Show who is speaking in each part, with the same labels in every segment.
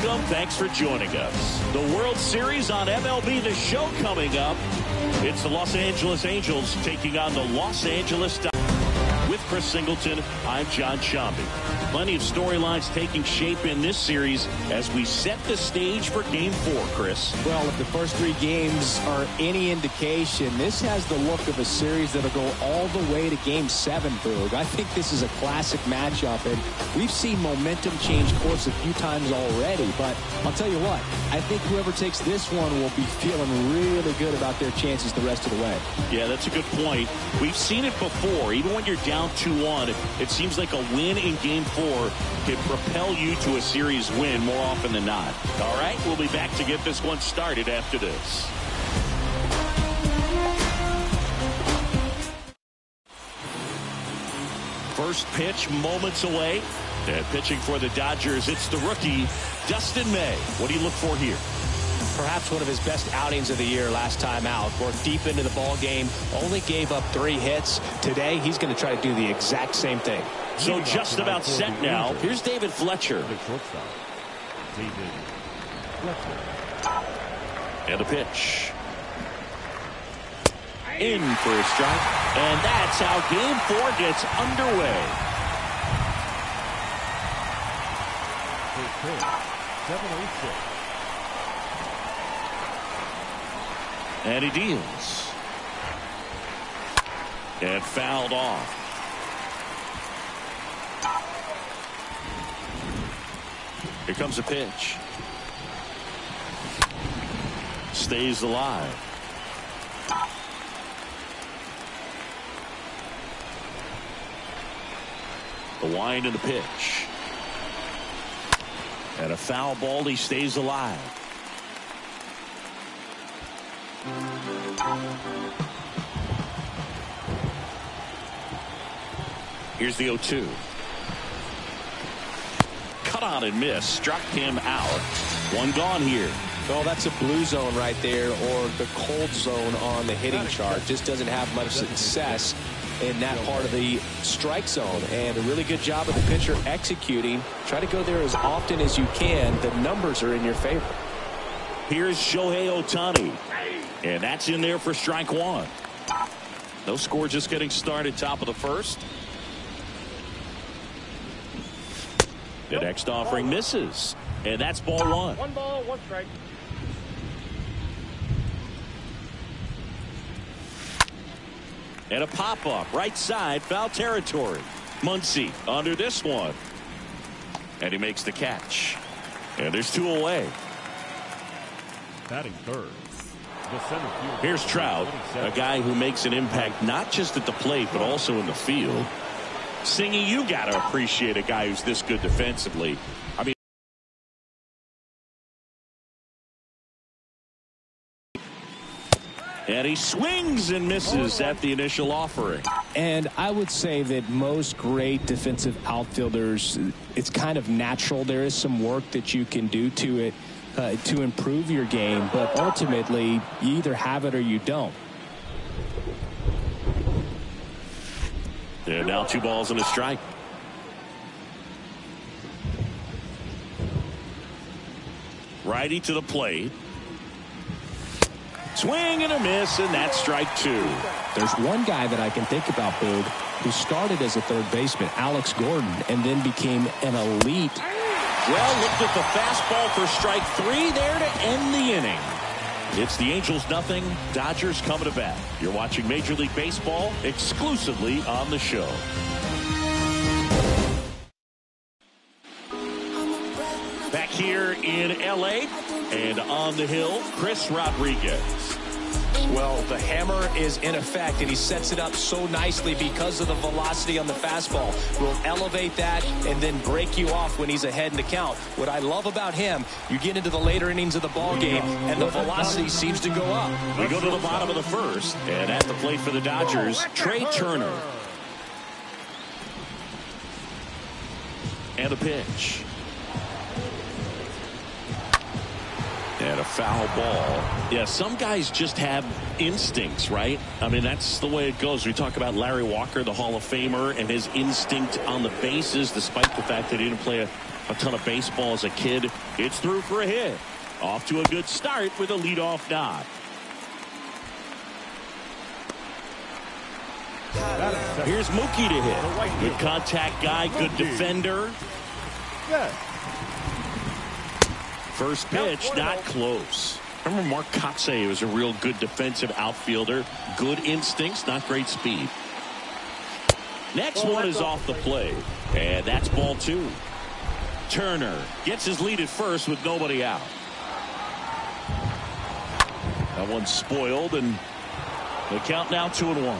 Speaker 1: Welcome. Thanks for joining us. The World Series on MLB The Show coming up. It's the Los Angeles Angels taking on the Los Angeles Dodgers. With Chris Singleton, I'm John Shambi. Plenty of storylines taking shape in this series as we set the stage for Game 4, Chris.
Speaker 2: Well, if the first 3 games are any indication, this has the look of a series that'll go all the way to Game 7, Boog. I think this is a classic matchup, and we've seen momentum change course a few times already. But I'll tell you what, I think whoever takes this one will be feeling really good about their chances the rest of the way.
Speaker 1: Yeah, that's a good point. We've seen it before. Even when you're down 2-1, it seems like a win in Game 4 can propel you to a series win more often than not. All right, we'll be back to get this one started after this. First pitch moments away. And pitching for the Dodgers, it's the rookie, Dustin May. What do you look for here?
Speaker 2: Perhaps one of his best outings of the year last time out. Worked deep into the ball game, only gave up 3 hits. Today, he's going to try to do the exact same thing.
Speaker 1: So just about set now. Here's David Fletcher. And the pitch. In for a strike. And that's how Game 4 gets underway. 7-6. And he deals. And fouled off. Here comes a pitch. Stays alive. The wind and the pitch. And a foul ball. He stays alive. Here's the 0-2. Cut on and miss. Struck him out. One gone here.
Speaker 2: Well, that's a blue zone right there, or the cold zone on the hitting chart. Just doesn't have much success in that part of the strike zone. And a really good job of the pitcher executing. Try to go there as often as you can. The numbers are in your favor.
Speaker 1: Here's Shohei Ohtani. And that's in there for strike 1. No score, just getting started, top of the first. The next offering misses. And that's ball 1.
Speaker 3: 1 ball, 1 strike.
Speaker 1: And a pop-up, right side, foul territory. Muncy under this one. And he makes the catch. And there's 2 away.
Speaker 4: Batting third.
Speaker 1: Here's Trout, a guy who makes an impact not just at the plate, but also in the field. Singy, you got to appreciate a guy who's this good defensively. I mean, and he swings and misses at the initial offering.
Speaker 2: And I would say that most great defensive outfielders, it's kind of natural. There is some work that you can do to it to improve your game, but ultimately you either have it or you don't.
Speaker 1: And now 2 balls and a strike. Righty to the plate. Swing and a miss, and that's strike 2.
Speaker 2: There's one guy that I can think about, Boog, who started as a third baseman, Alex Gordon, and then became an elite.
Speaker 1: Well, looked at the fastball for strike 3 there to end the inning. It's the Angels nothing, Dodgers coming to bat. You're watching Major League Baseball exclusively on the show. Back here in L.A. and on the hill, Chris Rodriguez.
Speaker 2: Well, the hammer is in effect, and he sets it up so nicely because of the velocity on the fastball. Will elevate that and then break you off when he's ahead in the count. What I love about him, you get into the later innings of the ball game, and the velocity seems to go up.
Speaker 1: We go to the bottom of the first, and at the plate for the Dodgers, Trey Turner. And the pitch. And a foul ball. Yeah, some guys just have instincts, right? I mean, that's the way it goes. We talk about Larry Walker, the Hall of Famer, and his instinct on the bases, despite the fact that he didn't play a a ton of baseball as a kid. It's through for a hit. Off to a good start with a leadoff knock. Here's Mookie to hit. Good contact guy, good defender. First pitch, not close. Remember Mark Kotsay was a real good defensive outfielder. Good instincts, not great speed. Next one is off the plate. And that's ball 2. Turner gets his lead at first with nobody out. That one's spoiled, and the count now 2-1.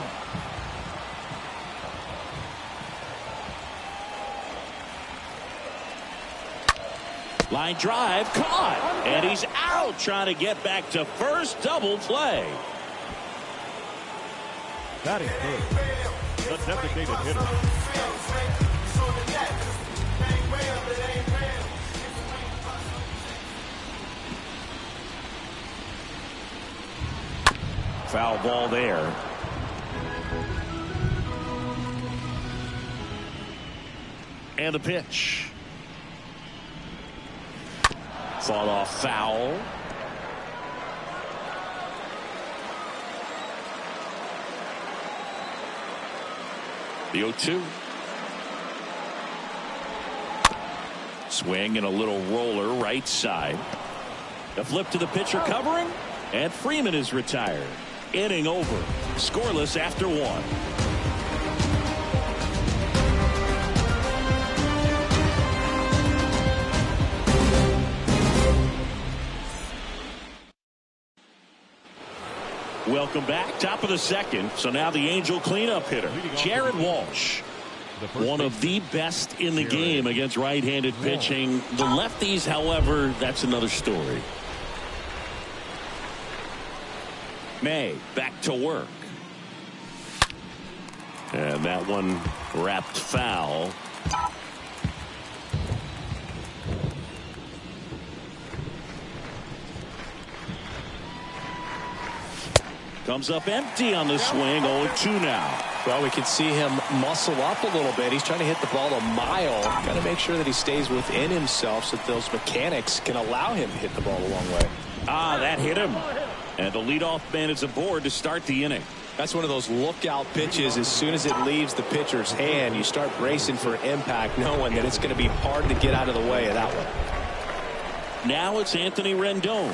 Speaker 1: Line drive caught, and he's out trying to get back to first. Double play.
Speaker 3: That is good. The designated hitter.
Speaker 1: Foul ball there. And the pitch. Fought off foul. The 0-2. Swing and a little roller right side. The flip to the pitcher covering, and Freeman is retired. Inning over. Scoreless after 1. Welcome back. Top of the second. So now the Angel cleanup hitter, Jared Walsh. One of the best in the game against right-handed pitching. The lefties, however, that's another story. May back to work. And that one wrapped foul. Comes up empty on the swing. 0-2 now.
Speaker 2: Well, we can see him muscle up a little bit. He's trying to hit the ball a mile. Got to make sure that he stays within himself so that those mechanics can allow him to hit the ball a long way.
Speaker 1: Ah, that hit him. And the leadoff man is aboard to start the inning.
Speaker 2: That's one of those lookout pitches. As soon as it leaves the pitcher's hand, you start bracing for impact, knowing that it's going to be hard to get out of the way of that one.
Speaker 1: Now it's Anthony Rendon.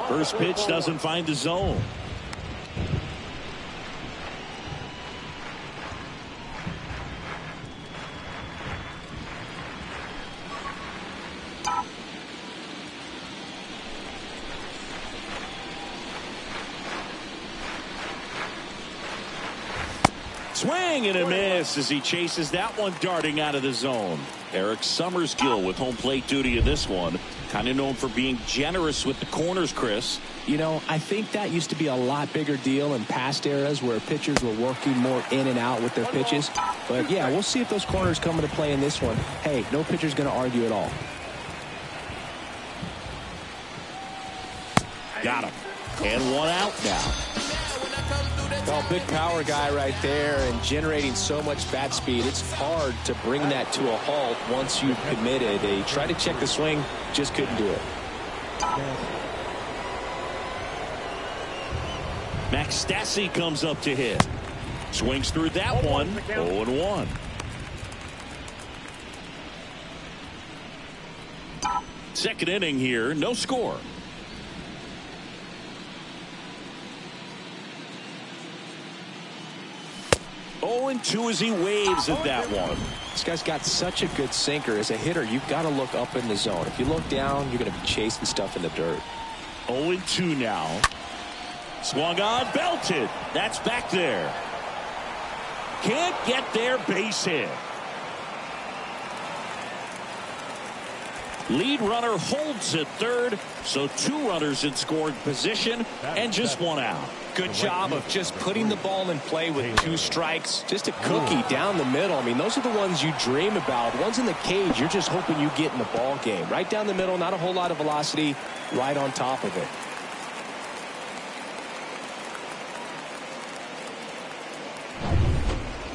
Speaker 1: First pitch doesn't find the zone. Swing and a miss as he chases that one darting out of the zone. Eric Summersgill with home plate duty in this one. Kind of known for being generous with the corners, Chris.
Speaker 2: You know, I think that used to be a lot bigger deal in past eras where pitchers were working more in and out with their pitches. But yeah, we'll see if those corners come into play in this one. Hey, no pitcher's going to argue at all.
Speaker 1: Got him. And one out now.
Speaker 2: Well, big power guy right there and generating so much bat speed. It's hard to bring that to a halt once you've committed. They tried to check the swing, just couldn't do it.
Speaker 1: Max Stassi comes up to hit. Swings through that one. 0-1. Second inning here, no score. 0-2 as he waves at that one.
Speaker 2: This guy's got such a good sinker. As a hitter, you've got to look up in the zone. If you look down, you're going to be chasing stuff in the dirt.
Speaker 1: 0-2 now. Swung on, belted. That's back there. Can't get there, base hit. Lead runner holds at third, so 2 runners in scoring position and just 1 out.
Speaker 2: Good job of just putting the ball in play with 2 strikes. Just a cookie down the middle. I mean, those are the ones you dream about. Ones in the cage, you're just hoping you get in the ball game. Right down the middle, not a whole lot of velocity, right on top of it.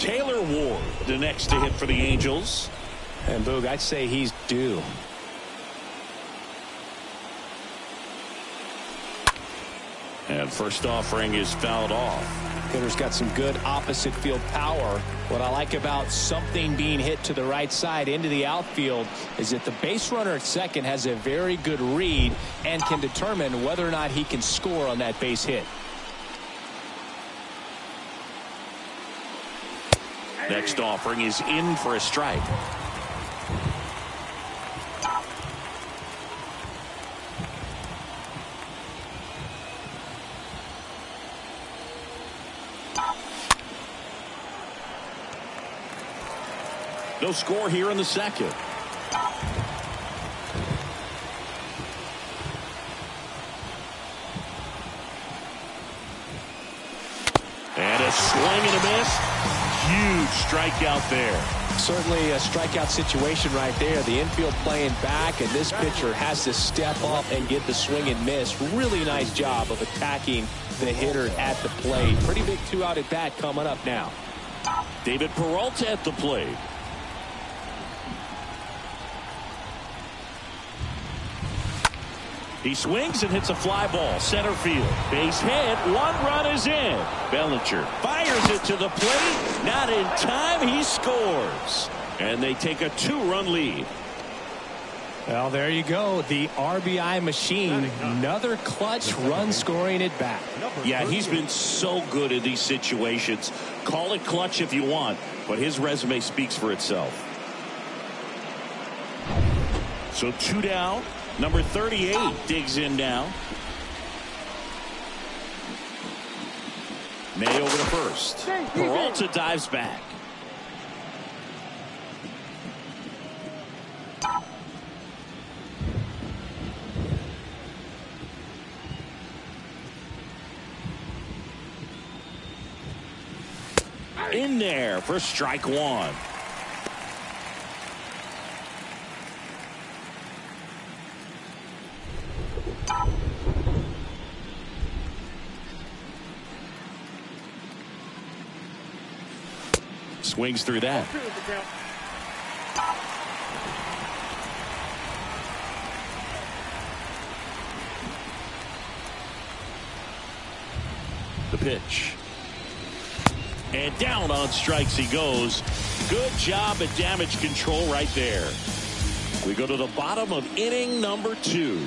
Speaker 1: Taylor Ward, the next to hit for the Angels.
Speaker 2: And Boog, I'd say he's do.
Speaker 1: And first offering is fouled off.
Speaker 2: Hitter's got some good opposite field power. What I like about something being hit to the right side into the outfield is that the base runner at second has a very good read and can determine whether or not he can score on that base hit.
Speaker 1: Next offering is in for a strike. No score here in the second. And a swing and a miss. Huge strikeout there.
Speaker 2: Certainly a strikeout situation right there. The infield playing back, and this pitcher has to step up and get the swing and miss. Really nice job of attacking the hitter at the plate. Pretty big two-out at bat coming up now.
Speaker 1: David Peralta at the plate. He swings and hits a fly ball center field. Base hit. One run is in. Bellinger fires it to the plate. Not in time. He scores. And they take a 2-run lead.
Speaker 2: Well, there you go. The RBI machine. Another clutch run scoring at bat.
Speaker 1: Yeah, he's been so good in these situations. Call it clutch if you want, but his resume speaks for itself. So 2 down. Number 38 digs in now. May over to first. Peralta dives back. In there for strike one. Swings through that. The pitch. And down on strikes he goes. Good job at damage control right there. We go to the bottom of inning number 2.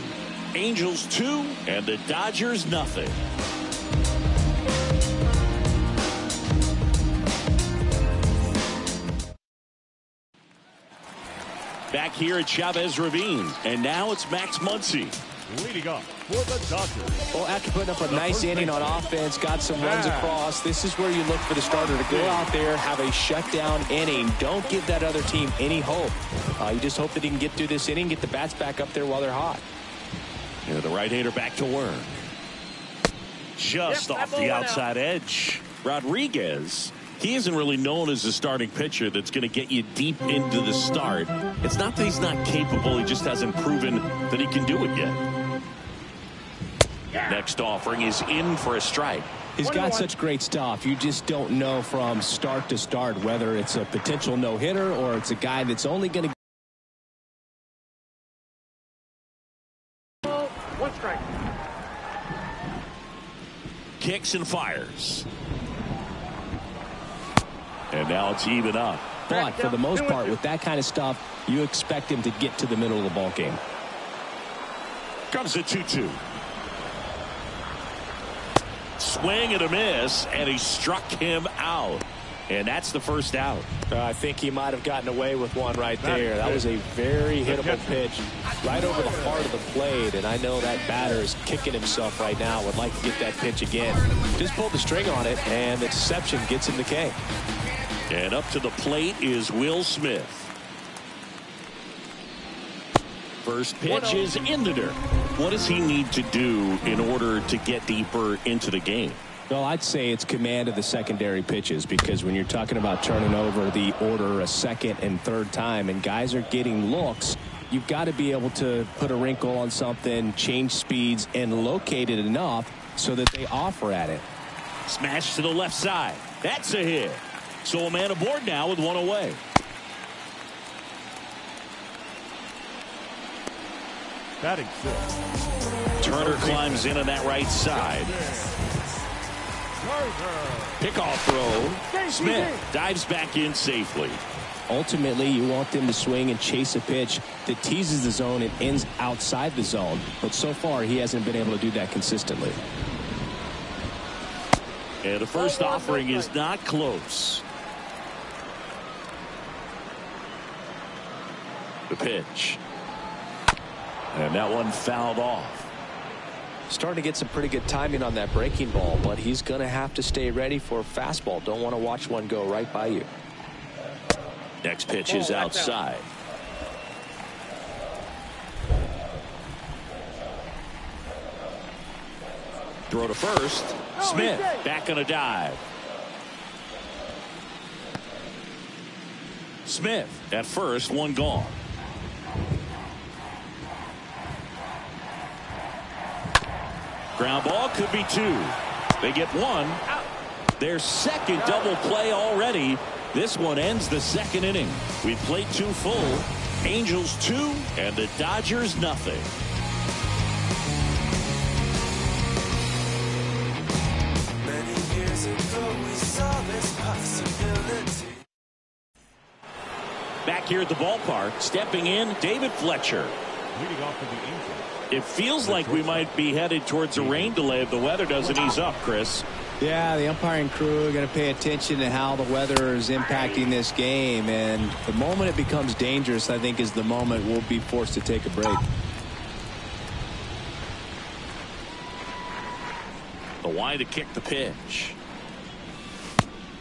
Speaker 1: Angels 2 and the Dodgers nothing. Back here at Chavez Ravine, and now it's Max Muncy.
Speaker 3: Leading off for the Dodgers.
Speaker 2: Well, after putting up a nice inning on offense, got some runs across, this is where you look for the starter to go out there, have a shutdown inning. Don't give that other team any hope. You just hope that he can get through this inning, get the bats back up there while they're hot.
Speaker 1: Yeah, the right-hander back to work. Just off the outside edge. Rodriguez. He isn't really known as a starting pitcher that's going to get you deep into the start. It's not that he's not capable. He just hasn't proven that he can do it yet. Next offering is in for a strike.
Speaker 2: He's got such great stuff. You just don't know from start to start whether it's a potential no-hitter or it's a guy that's only going to.
Speaker 3: One strike.
Speaker 1: Kicks and fires. And now it's even up.
Speaker 2: But for the most part, with that kind of stuff, you expect him to get to the middle of the ball game.
Speaker 1: Comes a 2-2. Swing and a miss, and he struck him out. And that's the first out.
Speaker 2: I think he might have gotten away with one right there. That was a very hittable pitch right over the heart of the plate. And I know that batter is kicking himself right now. Would like to get that pitch again. Just pulled the string on it, and the deception gets him the K.
Speaker 1: And up to the plate is Will Smith. First pitch is in the dirt. What does he need to do in order to get deeper into the game?
Speaker 2: Well, I'd say it's command of the secondary pitches, because when you're talking about turning over the order a second and third time and guys are getting looks, you've got to be able to put a wrinkle on something, change speeds, and locate it enough so that they offer at it.
Speaker 1: Smash to the left side. That's a hit. So a man aboard now with one away.
Speaker 3: Batting six.
Speaker 1: Turner climbs in on that right side. Pickoff throw. Smith dives back in safely.
Speaker 2: Ultimately, you want them to swing and chase a pitch that teases the zone and ends outside the zone. But so far, he hasn't been able to do that consistently.
Speaker 1: And the first offering is not close. The pitch. And that one fouled off.
Speaker 2: Starting to get some pretty good timing on that breaking ball, but he's going to have to stay ready for a fastball. Don't want to watch one go right by you.
Speaker 1: Next pitch is outside. Throw to first. Smith back on a dive. Smith at first, one gone. Ground ball could be two. They get one. Their second double play already. This one ends the second inning. We've played two full. Angels 2 and the Dodgers nothing.
Speaker 4: Many years ago we saw this possibility.
Speaker 1: Back here at the ballpark, stepping in, David Fletcher.
Speaker 3: Leading off for the Angels.
Speaker 1: It feels like we might be headed towards a rain delay if the weather doesn't ease up, Chris.
Speaker 2: Yeah, the umpiring crew are going to pay attention to how the weather is impacting this game. And the moment it becomes dangerous, I think, is the moment we'll be forced to take a break.
Speaker 1: The wide to kick the pitch.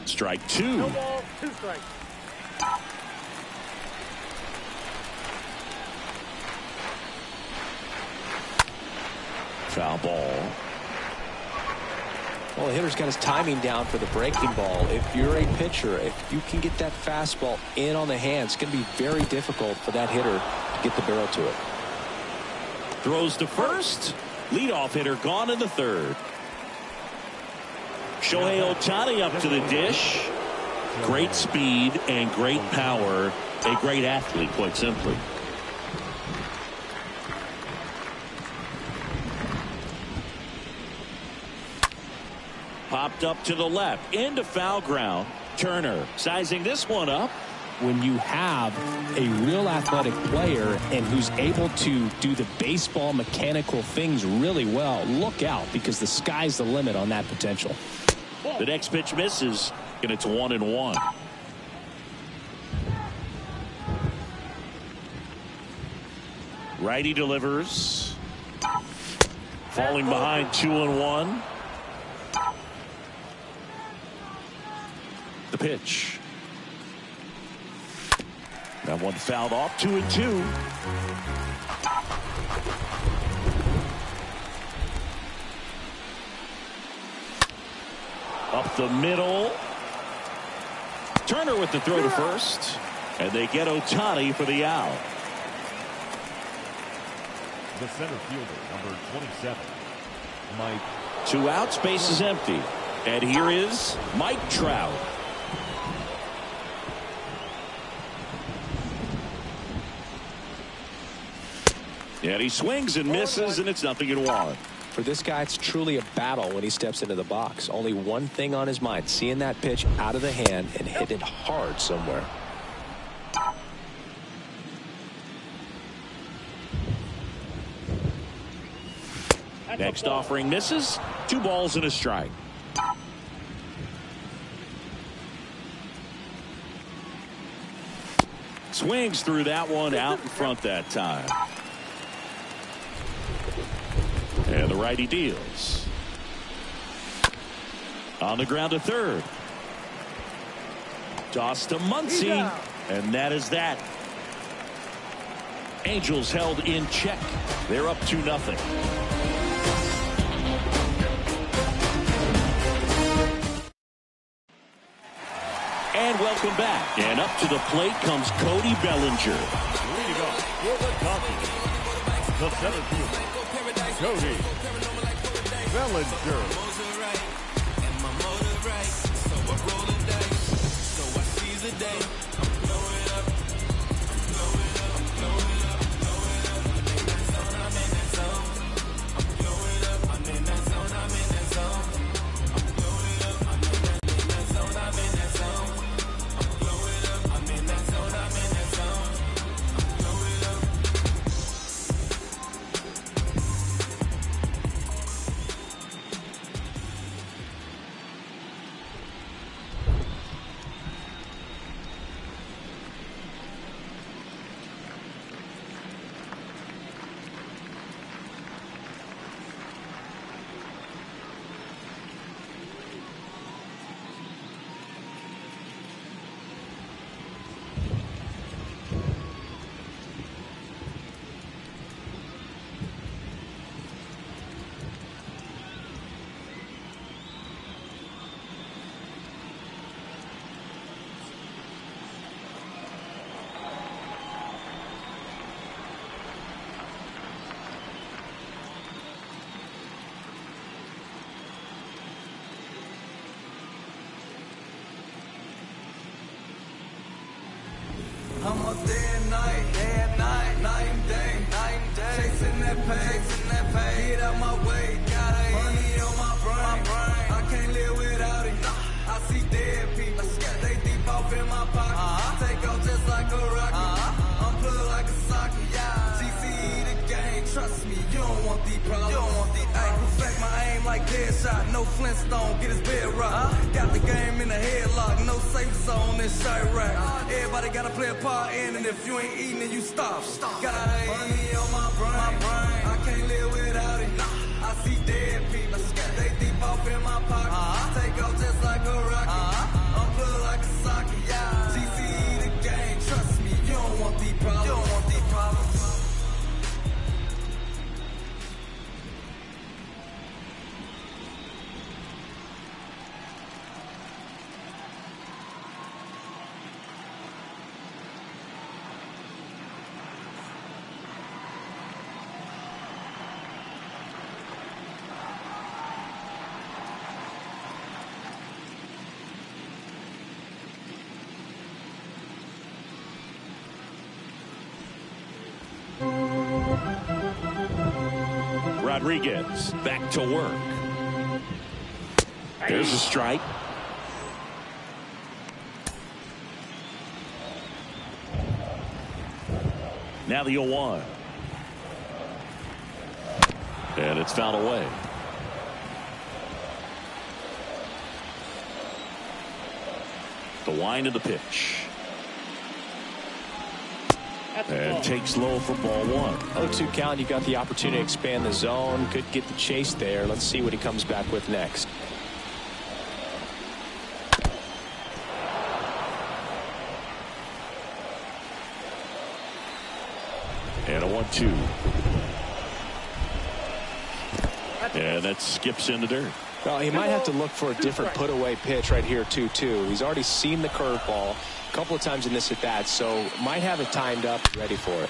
Speaker 1: Strike two.
Speaker 3: No ball, two strikes.
Speaker 1: Foul ball.
Speaker 2: Well, the hitter's got his timing down for the breaking ball. If you're a pitcher, if you can get that fastball in on the hands, it's going to be very difficult for that hitter to get the barrel to it.
Speaker 1: Throws to first. Leadoff hitter gone in the third. Shohei Ohtani up to the dish. Great speed and great power. A great athlete, quite simply. Popped up to the left into foul ground. Turner sizing this one up.
Speaker 2: When you have a real athletic player and who's able to do the baseball mechanical things really well, look out, because the sky's the limit on that potential.
Speaker 1: The next pitch misses, and it's 1-1. Righty delivers. Falling behind 2-1. The pitch. That one fouled off. 2-2. Up the middle. Turner with the throw to first. And they get Ohtani for the out.
Speaker 3: The center fielder, number 27, Mike.
Speaker 1: 2 outs, base is empty. And here is Mike Trout. And he swings and misses, and it's 0-1.
Speaker 2: For this guy, it's truly a battle when he steps into the box. Only one thing on his mind, seeing that pitch out of the hand and hit it hard somewhere.
Speaker 1: Next offering misses. 2 balls and a strike. Swings through that one out in front that time. And the righty deals. On the ground to third. Toss to Muncy. And that is that. Angels held in check. They're up 2-0. And welcome back. And up to the plate comes Cody Bellinger.
Speaker 3: Leading off for the Dodgers, the center fielder, Cody Bellinger.
Speaker 4: I'm up day and night, night and day, chasing that pay, get out my way, got money on my brain, I can't live without it, I see dead people, they deep off in my pocket, take off just like a rocket, I'm plugged like a socket, GCE the game, trust me, you don't want these problems, ay, perfect my aim like Deadshot, no Flintstone, get his bed rock, got the game in the headlock, no safe zone in shirt rack, everybody gotta play a part in, and if you ain't eating then you stop, got money on my brain, I can't live without it, I see dead people, they deep off in my pocket, take off just like a rocket, I'm plugged like a socket, GCE the game, trust me, you don't want these problems,
Speaker 1: Rodriguez back to work. There's a strike. Now the 0-1. And it's fouled away. The wind of the pitch. And takes low for ball one.
Speaker 2: 0-2 count. You got the opportunity to expand the zone. Could get the chase there. Let's see what he comes back with next.
Speaker 1: And a 1-2. And that skips in the dirt.
Speaker 2: Well, he might have to look for a different put-away pitch right here, 2-2. He's already seen the curveball a couple of times in this at-bat, so might have it timed up and ready for it.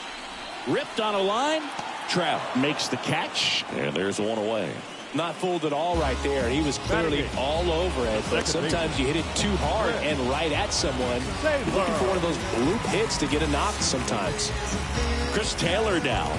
Speaker 1: Ripped on a line. Trout makes the catch, and there's one away.
Speaker 2: Not fooled at all right there. He was clearly all over it, but sometimes you hit it too hard and right at someone. Looking for one of those loop hits to get a knock sometimes.
Speaker 1: Chris Taylor down.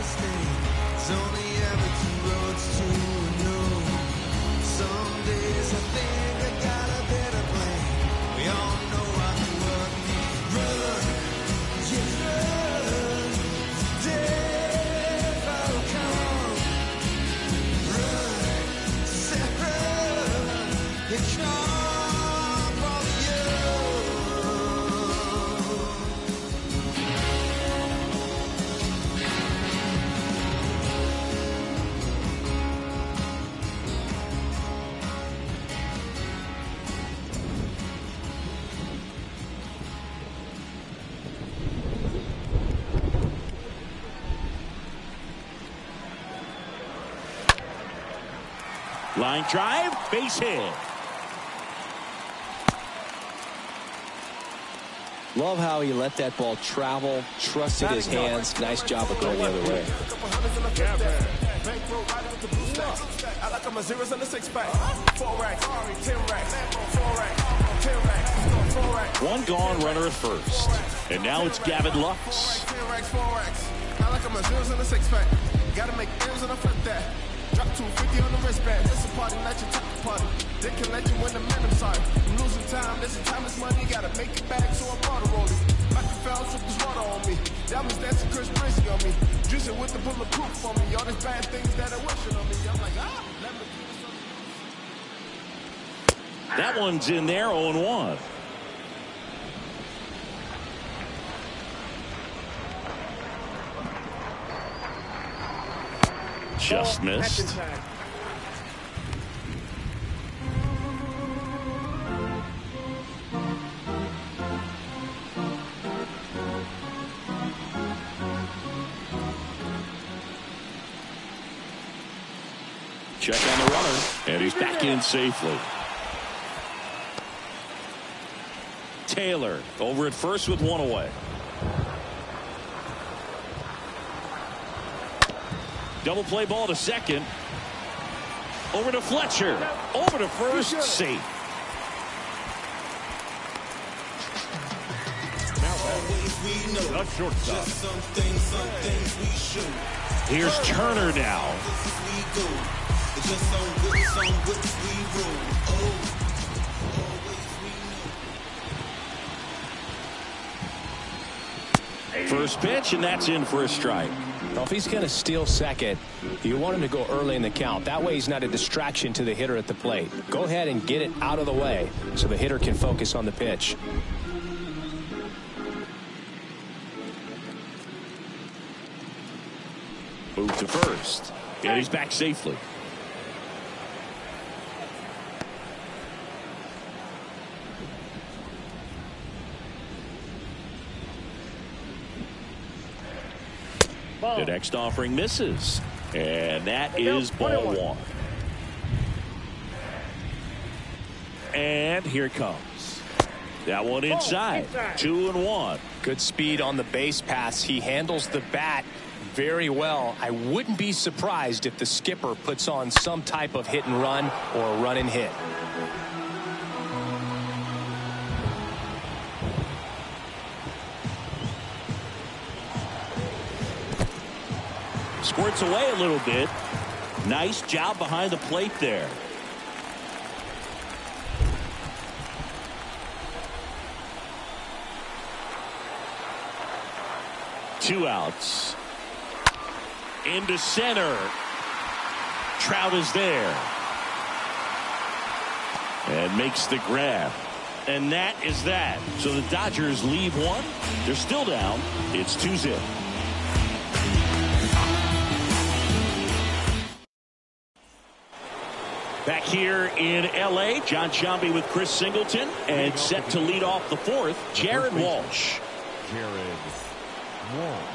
Speaker 1: Line drive, base hit.
Speaker 2: Love how he let that ball travel, trusted his hands. Nice job of going the other way.
Speaker 1: One gone, runner at first. And now it's Gavin Lux.
Speaker 5: Gotta make M's and I flip that. Drop 250 on the wristband. This a party, not your top party. They can let you win the man, I'm sorry. I'm losing time, this is time, this money. Gotta make it back, so I'm auto rolling. Like the foul, strip this water on me. Diamonds dancing, Chris Brizzy on me. Juicing with the bulletproof on me. All these bad things that are wishing on me. I'm like, let me do something.
Speaker 1: That one's in there, 0-1. Just missed. Check on the runner, and he's back in safely. Taylor over at first with one away. Double play ball to second. Over to Fletcher. Over to first. Safe.
Speaker 3: The shortstop.
Speaker 1: Here's Turner now. First pitch, and that's in for a strike.
Speaker 2: Well, if he's going to steal second, you want him to go early in the count. That way he's not a distraction to the hitter at the plate. Go ahead and get it out of the way so the hitter can focus on the pitch.
Speaker 1: Move to first, and he's back safely. The next offering misses, and that is ball one. And here it comes. That one inside. 2-1.
Speaker 2: Good speed on the base pass. He handles the bat very well. I wouldn't be surprised if the skipper puts on some type of hit and run or a run and hit.
Speaker 1: Squirts away a little bit. Nice job behind the plate there. Two outs. Into center. Trout is there. And makes the grab. And that is that. So the Dodgers leave one. They're still down. It's 2-0. Back here in L.A., John Sciambi with Chris Singleton, and set to lead off the fourth, Jared Walsh.
Speaker 3: Jared Walsh.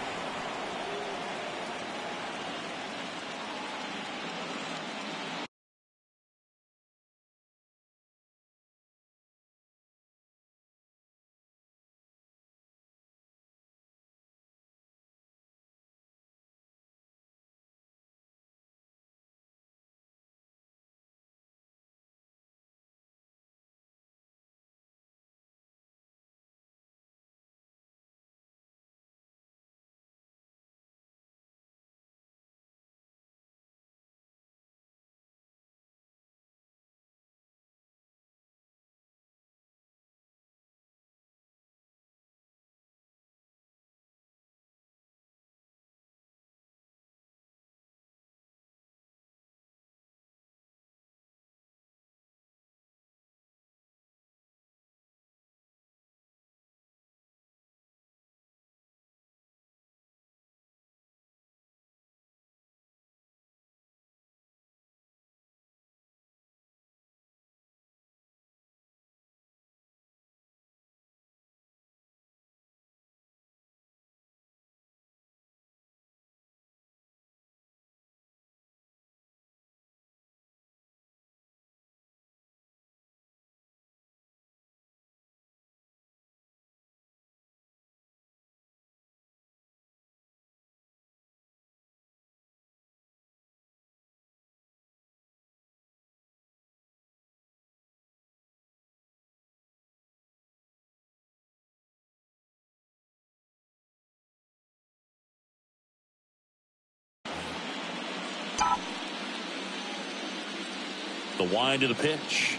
Speaker 1: The wind of the pitch.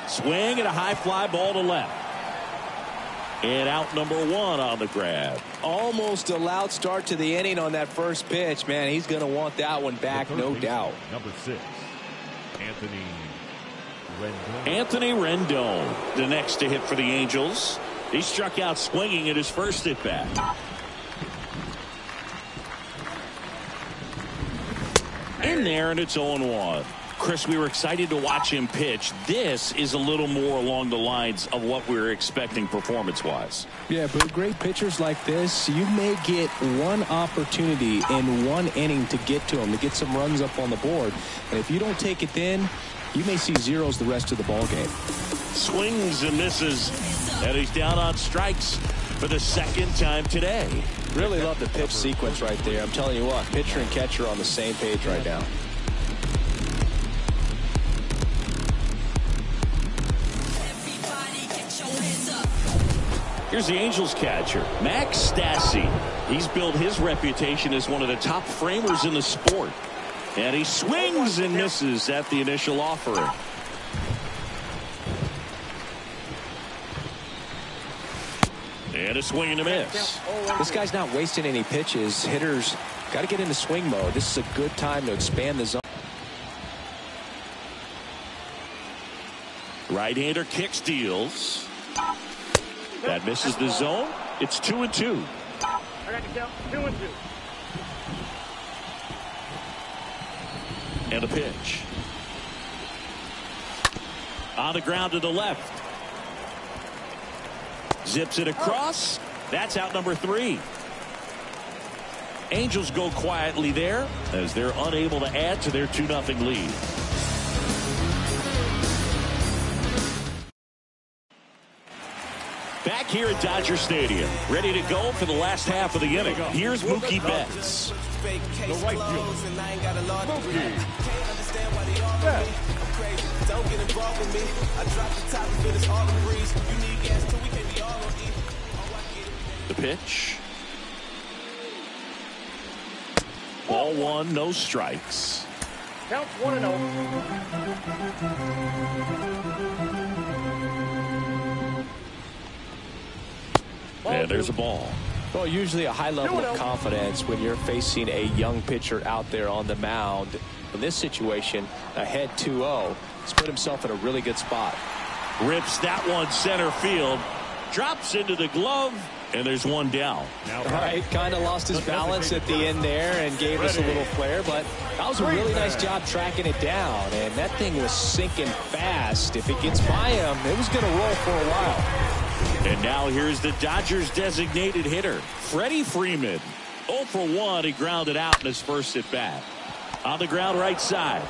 Speaker 1: Swing and a high fly ball to left. And out number one on the grab.
Speaker 2: Almost a loud start to the inning on that first pitch. Man, he's going to want that one back, no doubt.
Speaker 3: Number 6, Anthony Rendon.
Speaker 1: Anthony Rendon, the next to hit for the Angels. He struck out swinging at his first at bat. In there, and it's 0-1. Chris, we were excited to watch him pitch. This is a little more along the lines of what we were expecting performance-wise.
Speaker 2: Yeah, but great pitchers like this, you may get one opportunity in one inning to get to him, to get some runs up on the board. And if you don't take it then, you may see zeros the rest of the ball game.
Speaker 1: Swings and misses, and he's down on strikes for the second time today.
Speaker 2: Really love the pitch sequence right there. I'm telling you what, pitcher and catcher are on the same page right now.
Speaker 1: Here's the Angels catcher, Max Stassi. He's built his reputation as one of the top framers in the sport. And he swings and misses at the initial offering. And a swing and a miss.
Speaker 2: This guy's not wasting any pitches. Hitters got to get into swing mode. This is a good time to expand the zone.
Speaker 1: Right-hander kicks, deals. That misses the zone. It's 2-2.
Speaker 3: I got to count 2-2.
Speaker 1: And a pitch. On the ground to the left. Zips it across. That's out number 3. Angels go quietly there as they're unable to add to their 2-0 lead. Back here at Dodger Stadium, ready to go for the last half of the inning. Here's Mookie Betts.
Speaker 3: The right fielder. Mookie.
Speaker 4: Don't get involved with me. I drop the top of it, it's all the breeze. You need gas till we can be all on E.
Speaker 1: The pitch. Ball 1, no strikes.
Speaker 3: Counts 1-0.
Speaker 1: And there's a ball.
Speaker 2: Well, usually a high level of confidence when you're facing a young pitcher out there on the mound. In this situation, ahead 2-0. He's put himself in a really good spot.
Speaker 1: Rips that one center field. Drops into the glove. And there's one down.
Speaker 2: All right, kind of lost his balance at the end there and gave us a little flare, but that was a really nice job tracking it down. And that thing was sinking fast. If it gets by him, it was going to roll for a while.
Speaker 1: And now here's the Dodgers designated hitter, Freddie Freeman. 0 for 1. He grounded out in his first at bat. On the ground right side.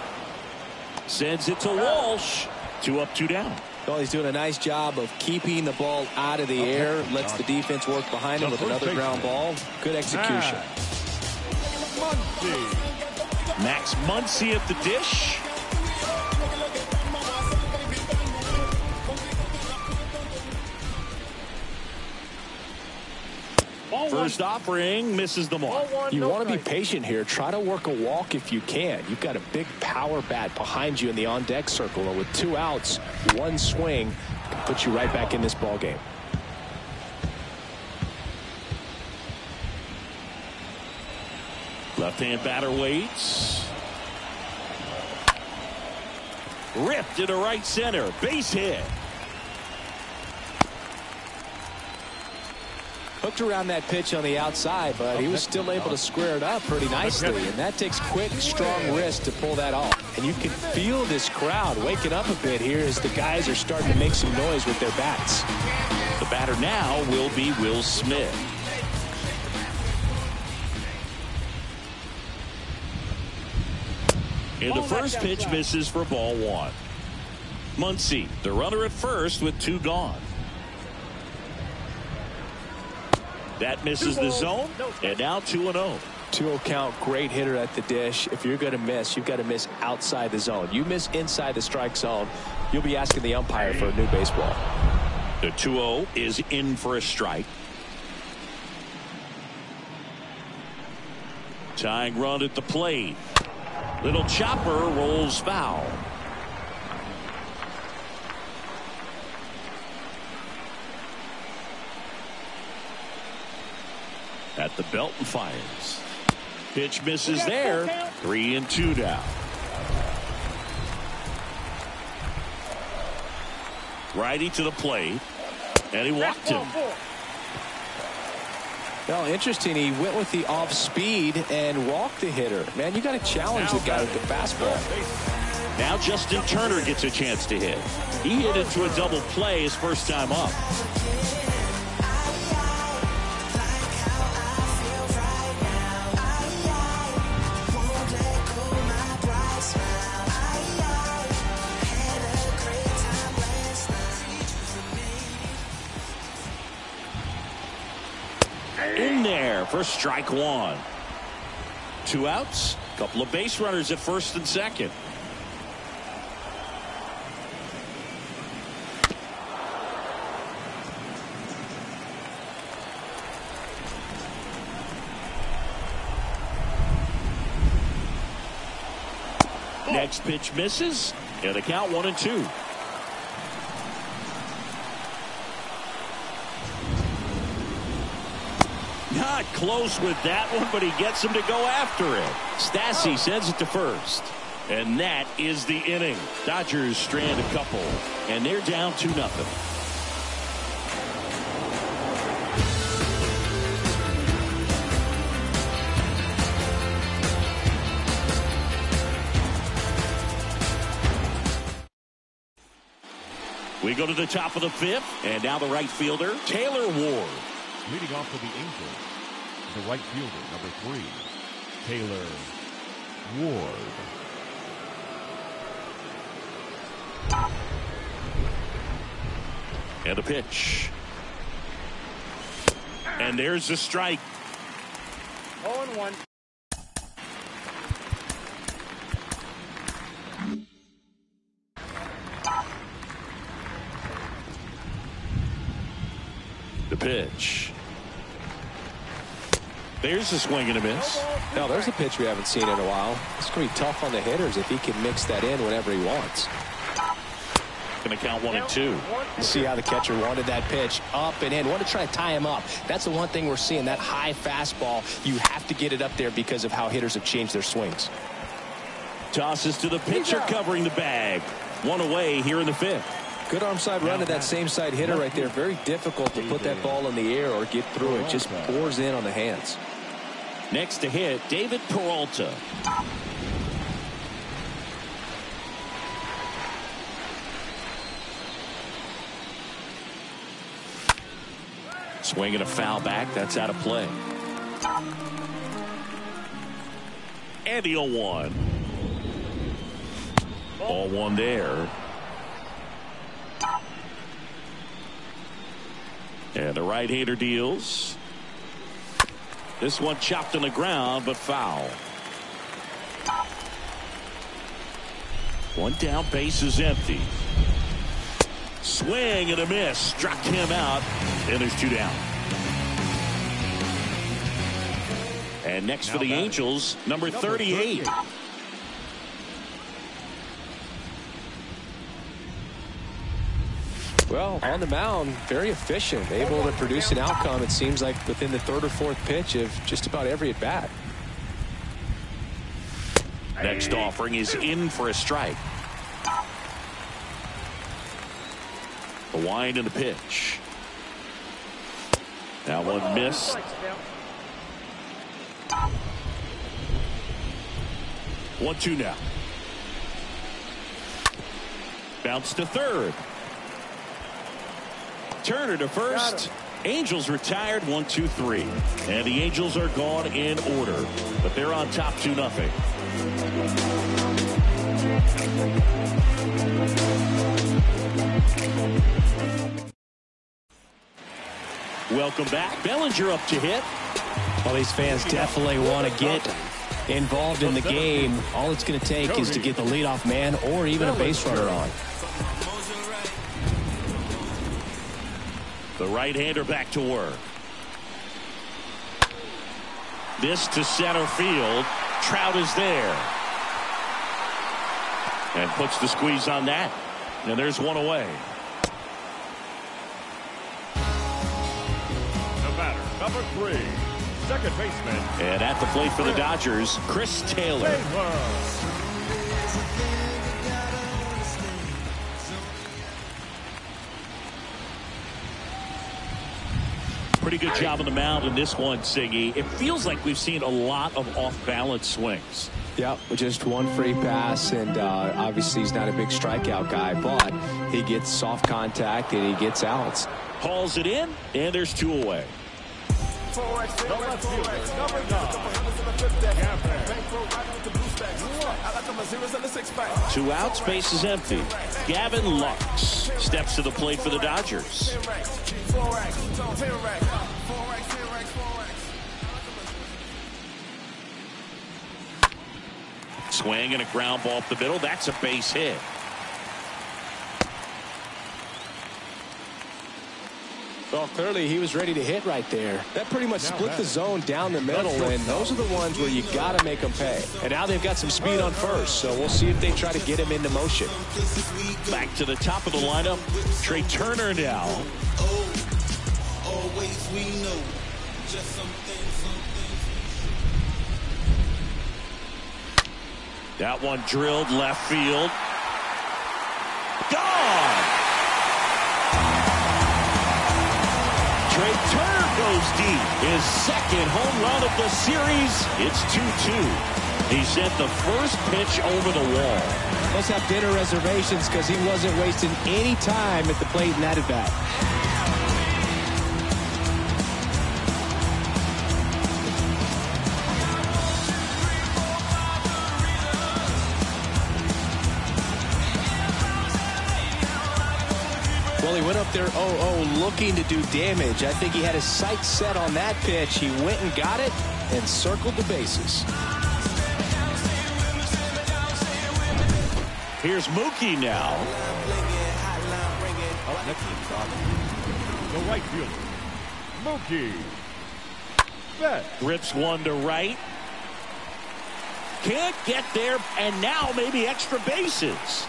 Speaker 1: Sends it to Walsh. 2 up, 2 down.
Speaker 2: Well, he's doing a nice job of keeping the ball out of the air. Lets the defense work behind him with another ground ball. Good execution.
Speaker 1: Max Muncy at the dish. First offering misses the mark.
Speaker 2: You want to be patient here. Try to work a walk if you can. You've got a big power bat behind you in the on-deck circle. And with 2 outs, 1 swing can put you right back in this ball game.
Speaker 1: Left-hand batter waits. Ripped into right center. Base hit.
Speaker 2: Hooked around that pitch on the outside, but he was still able to square it up pretty nicely. And that takes quick, strong wrist to pull that off. And you can feel this crowd waking up a bit here as the guys are starting to make some noise with their bats.
Speaker 1: The batter now will be Will Smith. And the first pitch misses for ball 1. Muncy, the runner at first with 2 gone. That misses the zone, and now 2-0.
Speaker 2: 2-0 count, great hitter at the dish. If you're going to miss, you've got to miss outside the zone. You miss inside the strike zone, you'll be asking the umpire for a new baseball.
Speaker 1: The 2-0 is in for a strike. Tying run at the plate. Little chopper rolls foul. At the belt and fires. Pitch misses there. 3-2 now. Righty to the plate. And he walked him.
Speaker 2: Well, interesting. He went with the off speed and walked the hitter. Man, you got to challenge the guy with the fastball.
Speaker 1: Now Justin Turner gets a chance to hit. He hit into a double play his first time up. In there for strike 1. 2 outs. Couple of base runners at first and second. Next pitch misses, and the count 1-2. Not close with that one, but he gets him to go after it. Stassi sends it to first. And that is the inning. Dodgers strand a couple, and they're down 2-0. We go to the top of the 5th, and now the right fielder, Taylor Ward.
Speaker 3: Leading off for the Angels, the right fielder, number 3, Taylor Ward.
Speaker 1: And a pitch. And there's the strike.
Speaker 6: 0-1.
Speaker 1: The pitch. There's a swing and a miss.
Speaker 2: Now there's a pitch we haven't seen in a while. It's going to be tough on the hitters if he can mix that in whenever he wants.
Speaker 1: Going to count 1-2.
Speaker 2: You see how the catcher wanted that pitch up and in. Want to try to tie him up. That's the one thing we're seeing, that high fastball. You have to get it up there because of how hitters have changed their swings.
Speaker 1: Tosses to the pitcher covering the bag. One away here in the 5th.
Speaker 2: Good arm side run to that same side hitter right there. Very difficult to put that ball in the air or get through it. Just pours in on the hands.
Speaker 1: Next to hit, David Peralta. Swinging a foul back. That's out of play. And the 0-1. Ball one there. And the right-hander deals. This one chopped on the ground, but foul. One down, base is empty. Swing and a miss. Struck him out, and there's 2 down. And next for the Angels, number 38.
Speaker 2: Well, on the mound, very efficient, able to produce an outcome, it seems like, within the 3rd or 4th pitch of just about every at-bat.
Speaker 1: Next offering is in for a strike. The wind and the pitch. That one missed. 1-2 now. Bounce to 3rd. Turner to first. Angels retired 1-2-3. And the Angels are gone in order. But they're on top 2-0. Welcome back. Bellinger up to hit.
Speaker 2: Well, these fans definitely want to get involved in the game. All it's going to take is to get the leadoff man or even a base runner on.
Speaker 1: The right-hander back to work. This to center field. Trout is there. And puts the squeeze on that. And there's one away.
Speaker 3: The batter, number 3, second baseman.
Speaker 1: And at the plate for the Dodgers, Chris Taylor. Pretty good job on the mound in this one, Siggy. It feels like we've seen a lot of off-balance swings.
Speaker 2: Yep, just one free pass, and obviously he's not a big strikeout guy, but he gets soft contact and he gets outs.
Speaker 1: Hauls it in, and there's 2 away.
Speaker 3: The left fielder, number 9.
Speaker 1: 2 outs, base is empty. Gavin Lux steps to the plate for the Dodgers. Swing and a ground ball up the middle. That's a base hit.
Speaker 2: Well, clearly he was ready to hit right there. That pretty much split the zone down the middle, and those are the ones where you got to make them pay. And now they've got some speed on first, so we'll see if they try to get him into motion.
Speaker 1: Back to the top of the lineup, Trey Turner now.
Speaker 4: Always we know just something.
Speaker 1: That one drilled left field. Gone! Trey Turner goes deep. His second home run of the series. It's 2-2. He sent the first pitch over the wall.
Speaker 2: Must have dinner reservations because he wasn't wasting any time at the plate in that at-bat. Well, he went up there 0-0 looking to do damage. I think he had his sights set on that pitch. He went and got it and circled the bases.
Speaker 1: Here's Mookie now.
Speaker 3: Up next is the right fielder, Mookie Betts.
Speaker 1: Rips one to right. Can't get there, and now maybe extra bases.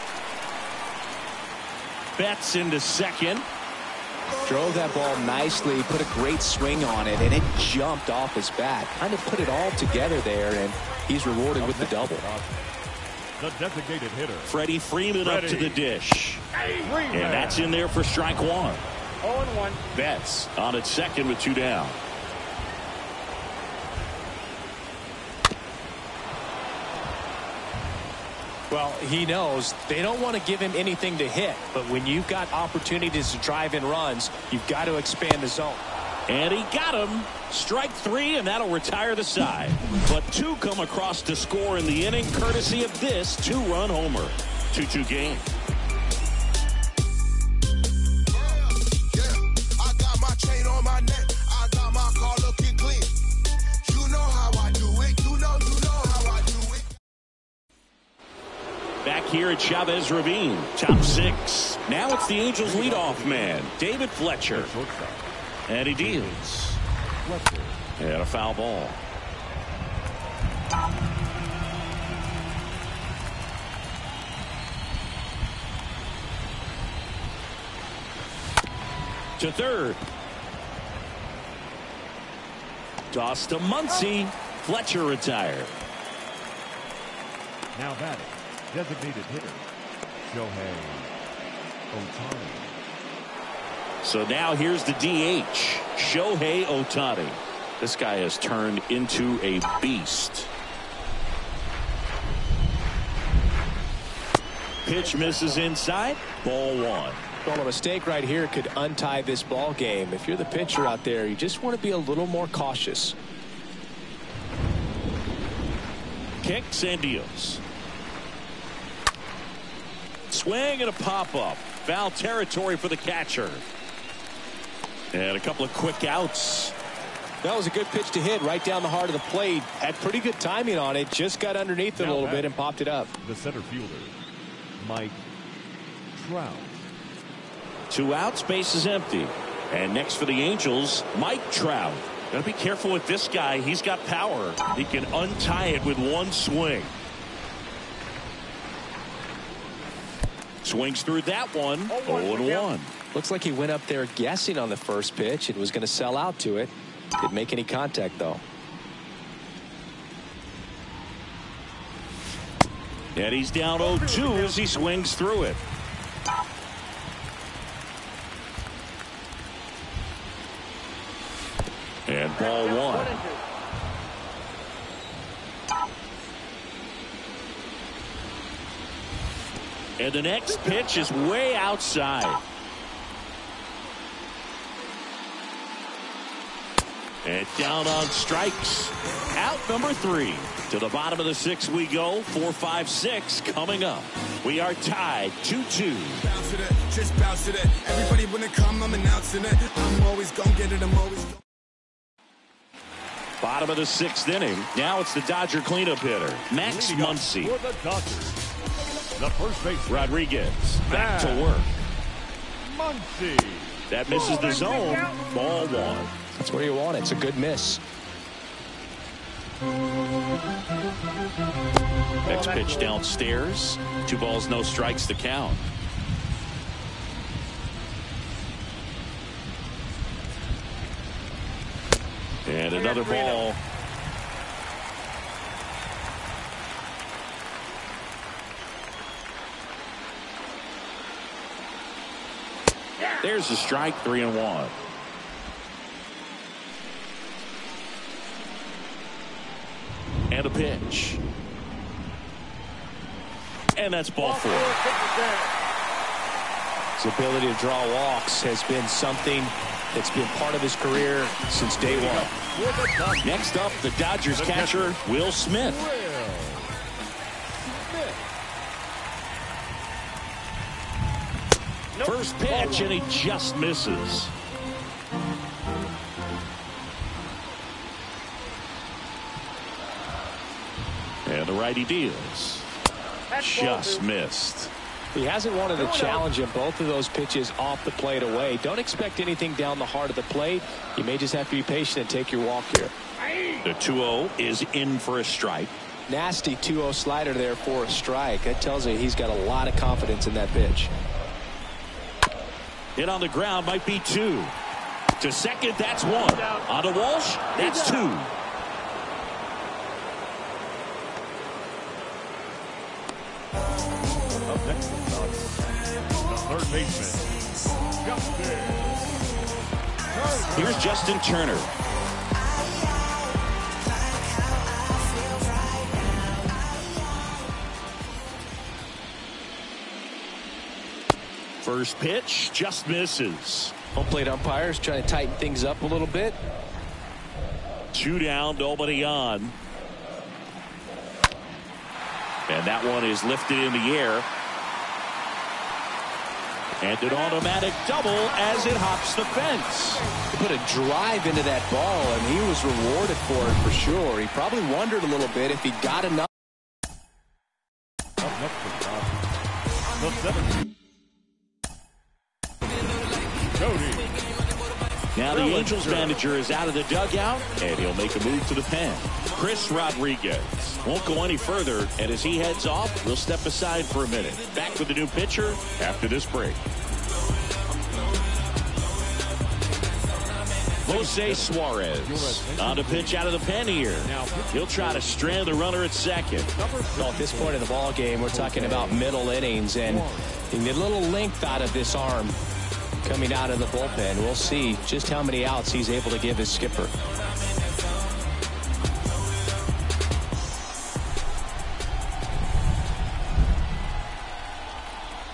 Speaker 1: Betts into second.
Speaker 2: Drove that ball nicely, put a great swing on it, and it jumped off his bat. Kind of put it all together there, and he's rewarded with the double.
Speaker 3: The designated hitter,
Speaker 1: Freddie Freeman up to the dish. And that's in there for strike one.
Speaker 6: 0-1.
Speaker 1: Betts on at second with two down.
Speaker 2: Well, he knows they don't want to give him anything to hit, but when you've got opportunities to drive in runs, you've got to expand the zone.
Speaker 1: And he got him. Strike three, and that'll retire the side. But two come across to score in the inning, courtesy of this two-run homer. 2-2 game.
Speaker 5: I got my chain on my neck. I got my car looking clean. You know how I do it. You know how I do it.
Speaker 1: Back here at Chavez Ravine, top six. Now it's the Angels leadoff man, David Fletcher. And he deals. And a foul ball. To third. Toss to Muncy. Fletcher retired.
Speaker 3: Now batting, designated hitter, Shohei Ohtani.
Speaker 1: So now here's the DH, Shohei Ohtani. This guy has turned into a beast. Pitch misses inside. Ball one.
Speaker 2: Well, a mistake right here could untie this ball game. If you're the pitcher out there, you just want to be a little more cautious.
Speaker 1: Kicks and deals. Swing and a pop-up. Foul territory for the catcher. And a couple of quick outs.
Speaker 2: That was a good pitch to hit right down the heart of the plate. Had pretty good timing on it. Just got underneath it a little bit and popped it up.
Speaker 3: The center fielder, Mike Trout.
Speaker 1: Two outs, base is empty. And next for the Angels, Mike Trout. Gotta be careful with this guy. He's got power. He can untie it with one swing. Swings through that one. 0-1.
Speaker 2: Looks like he went up there guessing on the first pitch and was going to sell out to it. Didn't make any contact, though.
Speaker 1: And he's down 0-2 as he swings through it. And ball one. And the next pitch is way outside. And down on strikes. Out number three. To the bottom of the sixth we go. 4-5-6 coming up. We are tied 2-2.
Speaker 5: Bounce to that, just bounce to that. Everybody when it come, I'm announcing it. I'm always gonna get it. I'm always.
Speaker 1: Bottom of the sixth inning. Now it's the Dodger cleanup hitter, Max Muncy.
Speaker 3: For the Dodgers, the first baseman,
Speaker 1: Rodriguez back to work.
Speaker 3: Muncy.
Speaker 1: That misses the zone. Ball one.
Speaker 2: That's where you want it. It's a good miss.
Speaker 1: Next pitch downstairs. 2 balls, no strikes to count. And another ball. There's the strike, 3-1. And a pitch. And that's ball 4.
Speaker 2: His ability to draw walks has been something that's been part of his career since day one.
Speaker 1: Next up, the Dodgers catcher, Will Smith. First pitch, and he just misses. And the righty deals. Just missed.
Speaker 2: He hasn't wanted to challenge him. Both of those pitches off the plate away. Don't expect anything down the heart of the plate. You may just have to be patient and take your walk here.
Speaker 1: The 2-0 is in for a strike.
Speaker 2: Nasty 2-0 slider there for a strike. That tells you he's got a lot of confidence in that pitch.
Speaker 1: Hit on the ground, might be 2. To second, that's 1. On to Walsh, that's 2.
Speaker 3: Up next, the third baseman,
Speaker 1: Here's Justin Turner. First pitch just misses.
Speaker 2: Home plate umpires trying to tighten things up a little bit.
Speaker 1: 2 down, nobody on. And that one is lifted in the air. And an automatic double as it hops the fence.
Speaker 2: He put a drive into that ball, and he was rewarded for it for sure. He probably wondered a little bit if he got enough.
Speaker 3: up next, the seventh. Cody.
Speaker 1: Now the Angels manager is out of the dugout, and he'll make a move to the pen. Chris Rodriguez won't go any further, and as he heads off, we'll step aside for a minute. Back with the new pitcher after this break. Jose Suarez on to pitch out of the pen here. He'll try to strand the runner at second.
Speaker 2: Well, at this point in the ball game, we're talking about middle innings, and you need a little length out of this arm coming out of the bullpen. We'll see just how many outs he's able to give his skipper.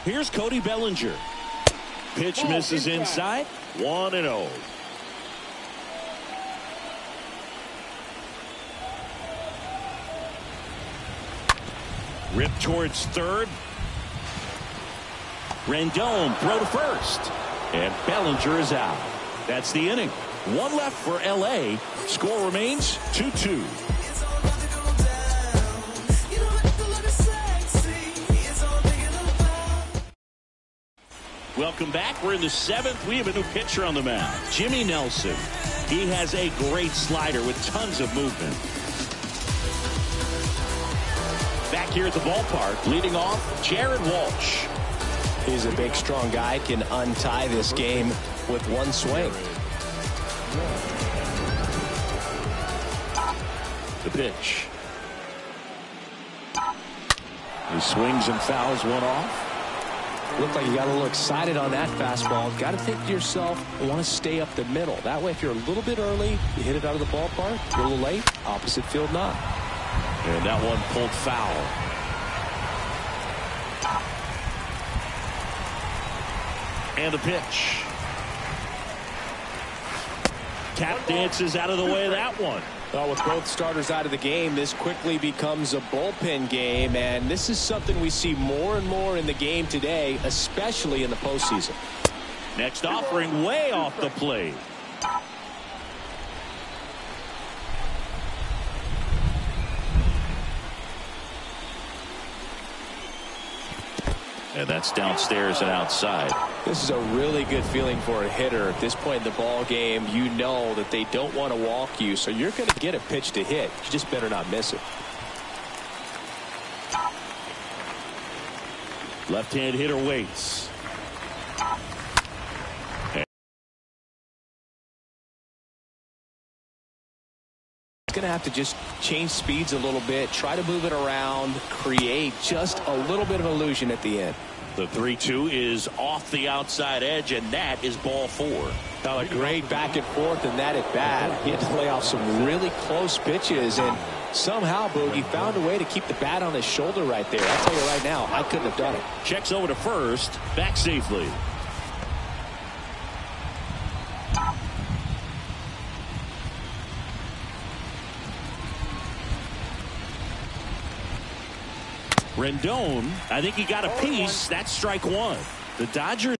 Speaker 1: Here's Cody Bellinger. Pitch misses inside. 1-0. Rip towards third. Rendon throw to first. And Bellinger is out. That's the inning. 1 left for LA. Score remains 2-2. Welcome back. We're in the 7th. We have a new pitcher on the mound. Jimmy Nelson. He has a great slider with tons of movement. Back here at the ballpark, leading off, Jared Walsh.
Speaker 2: He's a big, strong guy, can untie this game with one swing.
Speaker 1: The pitch. He swings and fouls one off.
Speaker 2: Looked like you got a little excited on that fastball. Got to think to yourself, I want to stay up the middle. That way, if you're a little bit early, you hit it out of the ballpark. You're a little late, opposite field not.
Speaker 1: And that one pulled foul. And the pitch. Tap dances out of the way of that one.
Speaker 2: Well, with both starters out of the game, this quickly becomes a bullpen game, and this is something we see more and more in the game today, especially in the postseason.
Speaker 1: Next offering way off the plate. And that's downstairs and outside.
Speaker 2: This is a really good feeling for a hitter. At this point in the ball game, you know that they don't want to walk you, so you're going to get a pitch to hit. You just better not miss it.
Speaker 1: Left-hand hitter waits.
Speaker 2: Going to have to just change speeds a little bit, try to move it around, create just a little bit of illusion at the end.
Speaker 1: The 3-2 is off the outside edge, and that is ball 4.
Speaker 2: Now a great back and forth in that at bat. He had to lay off some really close pitches, and somehow Boogie found a way to keep the bat on his shoulder right there. I'll tell you right now, I couldn't have done it.
Speaker 1: Checks over to first, back safely. Rendon, I think he got a piece. That's strike 1. The Dodgers.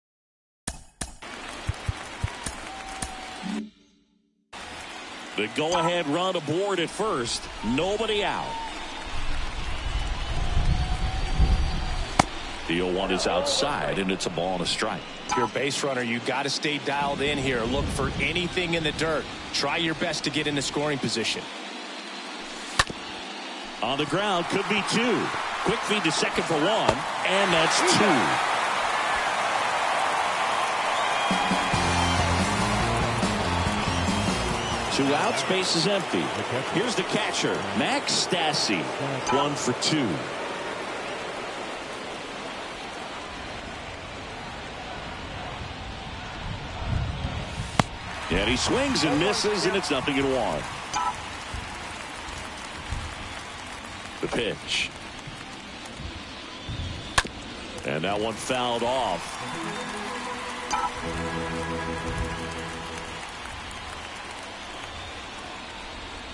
Speaker 1: The go-ahead run aboard at first. Nobody out. The 0-1 is outside, and it's a ball and a strike.
Speaker 2: If you're a base runner, you got to stay dialed in here. Look for anything in the dirt. Try your best to get in the scoring position.
Speaker 1: On the ground, could be 2. Quick feed to second for 1, and that's 2. Two outs, base is empty. Here's the catcher, Max Stassi. 1 for 2. And he swings and misses, and it's 0-1. The pitch. And that one fouled off.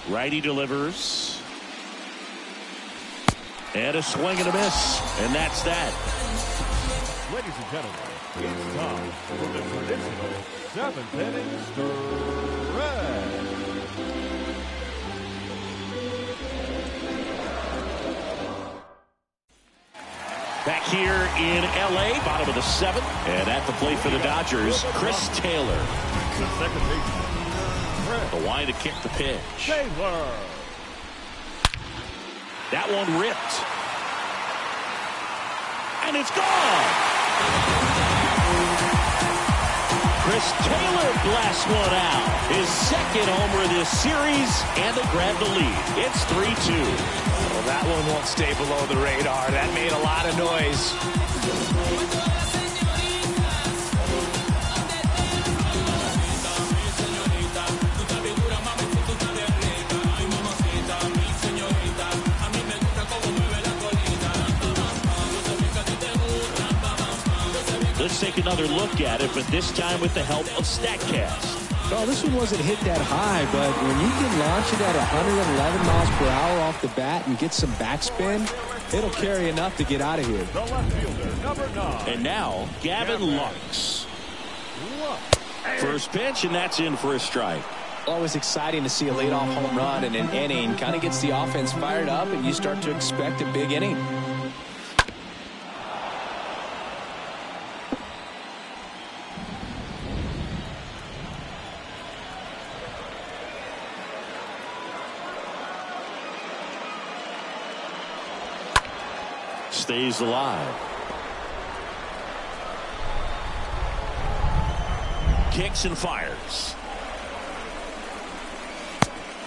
Speaker 1: Righty delivers. And a swing and a miss. And that's that.
Speaker 3: Ladies and gentlemen, it's time for the traditional 7th inning stretch.
Speaker 1: Back here in L.A., bottom of the 7th. And at the plate for the Dodgers, Chris Taylor.
Speaker 3: The second baseman,
Speaker 1: The line to kick the pitch.
Speaker 3: Taylor.
Speaker 1: That one ripped. And it's gone. Chris Taylor blasts one out. His second homer of this series, and they grab the lead. It's 3-2.
Speaker 2: Well, that one won't stay below the radar. That made a lot of noise.
Speaker 1: Let's take another look at it, but this time with the help of StatCast.
Speaker 2: Well, this one wasn't hit that high, but when you can launch it at 111 miles per hour off the bat and get some backspin, it'll carry enough to get out of here.
Speaker 3: The left fielder, number 9.
Speaker 1: And now, Gavin Lux. First pitch, and that's in for a strike.
Speaker 2: Always exciting to see a leadoff home run in an inning. Kind of gets the offense fired up, and you start to expect a big inning.
Speaker 1: Stays alive. Kicks and fires.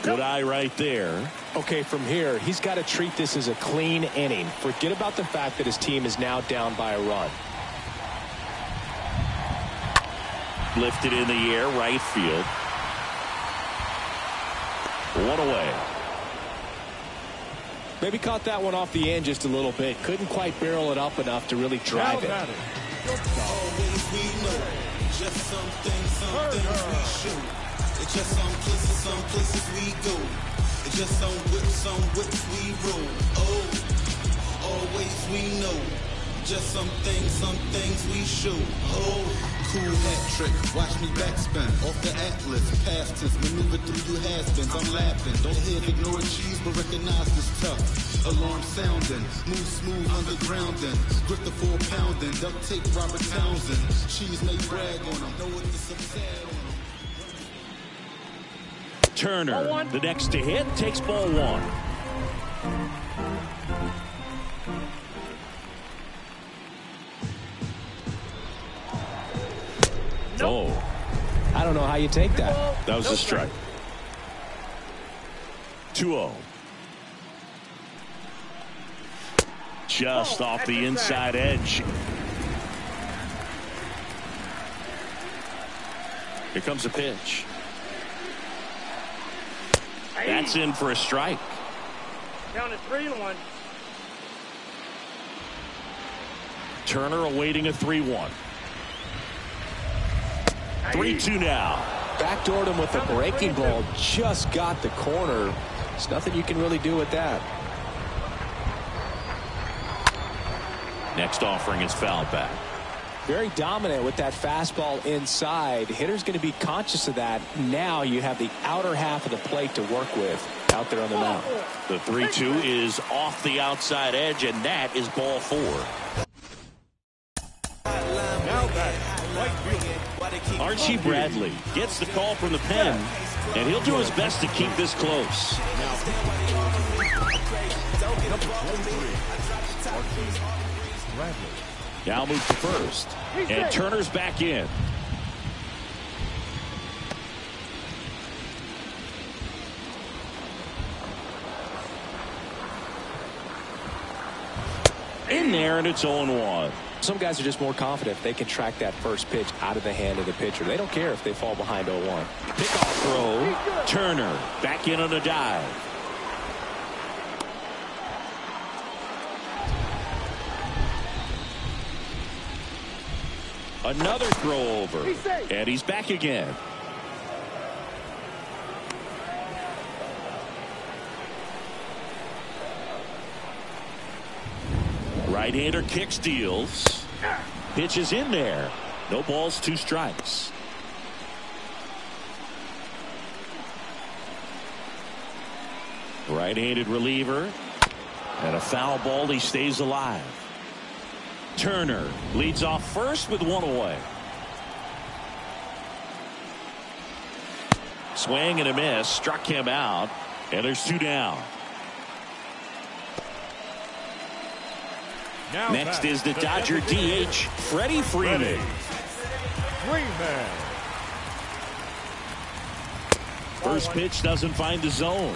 Speaker 1: Good eye right there.
Speaker 2: Okay, from here, he's got to treat this as a clean inning. Forget about the fact that his team is now down by a run.
Speaker 1: Lifted in the air, right field. One away.
Speaker 2: Maybe caught that one off the end just a little bit. Couldn't quite barrel it up enough to really drive it.
Speaker 4: Always we know. Just some things we show. It's just some places we go. It's just some whips we roll. Oh, always we know.
Speaker 7: Just some things we shoot. Oh, cool hat trick. Watch me backspin off the atlas. Past tense, maneuver through you has-beens. I'm laughing. Don't hear ignore cheese, but recognize this tough. Alarm sounding, move smooth undergrounding. Grip the 4-pounding, duct tape Robert Townsend. Cheese may brag on them. Know what this sad on them.
Speaker 1: Turner, the next to hit, takes ball one.
Speaker 2: Oh, I don't know how you take that.
Speaker 1: That was a strike. 2-0. Just off the inside edge. Here comes a pitch. That's in for a strike.
Speaker 6: Down to 3-1.
Speaker 1: Turner awaiting a 3-1. 3-2 now.
Speaker 2: Backdoored him with a breaking ball. Just got the corner. There's nothing you can really do with that.
Speaker 1: Next offering is fouled back.
Speaker 2: Very dominant with that fastball inside. Hitter's going to be conscious of that. Now you have the outer half of the plate to work with out there on the mound.
Speaker 1: The 3-2 is off the outside edge, and that is ball 4.
Speaker 3: Now back, right fielder.
Speaker 1: Archie Bradley gets the call from the pen, and he'll do his best to keep this close.
Speaker 3: Number 23, Archie Bradley.
Speaker 1: Now move to first, and Turner's back in. In there, and it's 0-1.
Speaker 2: Some guys are just more confident if they can track that first pitch out of the hand of the pitcher. They don't care if they fall behind 0-1.
Speaker 1: Pickoff throw. Turner back in on a dive. Another throw over, and he's back again. Right-hander kick steals. Pitch is in there. No balls, 2 strikes. Right-handed reliever. And a foul ball. He stays alive. Turner leads off first with 1 away. Swing and a miss. Struck him out. And there's 2 down.
Speaker 3: Now
Speaker 1: Next is the Dodger DH, Freddie Freeman. First pitch doesn't find the zone.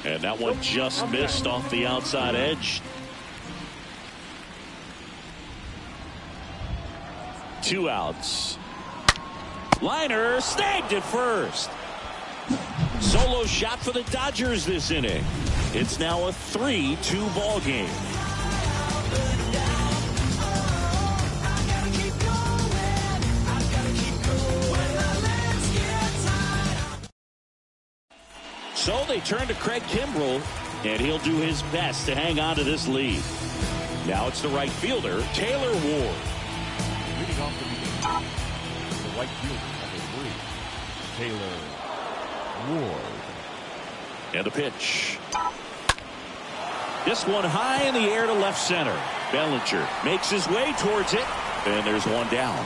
Speaker 1: And that one just missed off the outside edge. 2 outs. Liner snagged at first. Solo shot for the Dodgers this inning. It's now a 3-2 ball game. So they turn to Craig Kimbrell, and he'll do his best to hang on to this lead. Now it's the right fielder, Taylor Ward.
Speaker 3: Leading off the meeting, the right fielder, number 3, Taylor Ward.
Speaker 1: And the pitch. This one high in the air to left center. Bellinger makes his way towards it, and there's 1 down.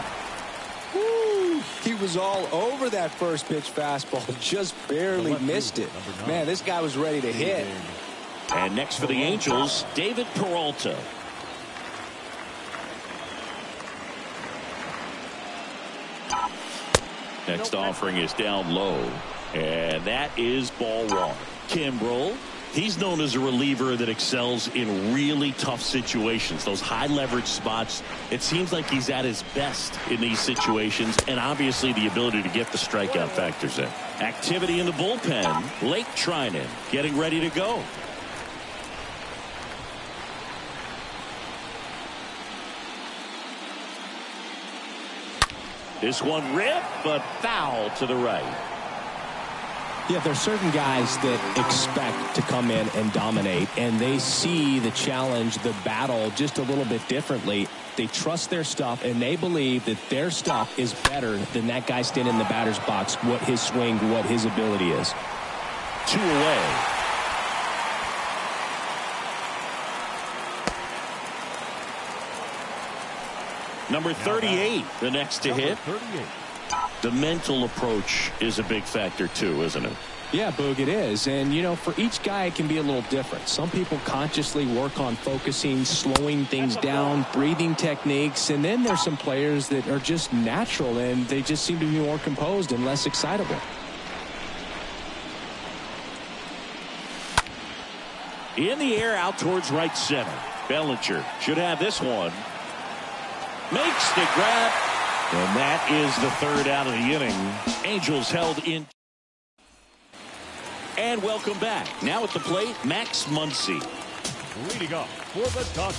Speaker 2: Woo, he was all over that first pitch fastball. Just barely missed it. Man, this guy was ready to hit.
Speaker 1: And next for the Angels, David Peralta. Next offering is down low, and that is ball 1. Kimbrell, he's known as a reliever that excels in really tough situations, those high leverage spots. It seems like he's at his best in these situations, and obviously the ability to get the strikeout factors in. Activity in the bullpen. Lake Trinan getting ready to go. This one ripped, but foul to the right.
Speaker 2: Yeah, there are certain guys that expect to come in and dominate, and they see the challenge, the battle, just a little bit differently. They trust their stuff, and they believe that their stuff is better than that guy standing in the batter's box, what his swing, what his ability is.
Speaker 1: 2 away. Number 38, the next to hit.
Speaker 3: 38.
Speaker 1: The mental approach is a big factor too, isn't it?
Speaker 2: Yeah, Boog, it is. And, you know, for each guy, it can be a little different. Some people consciously work on focusing, slowing things down, breathing techniques. And then there's some players that are just natural, and they just seem to be more composed and less excitable.
Speaker 1: In the air, out towards right center. Bellinger should have this one. Makes the grab. And that is the third out of the inning. Angels held in. And welcome back. Now at the plate, Max Muncy.
Speaker 3: Leading up for the Dodgers,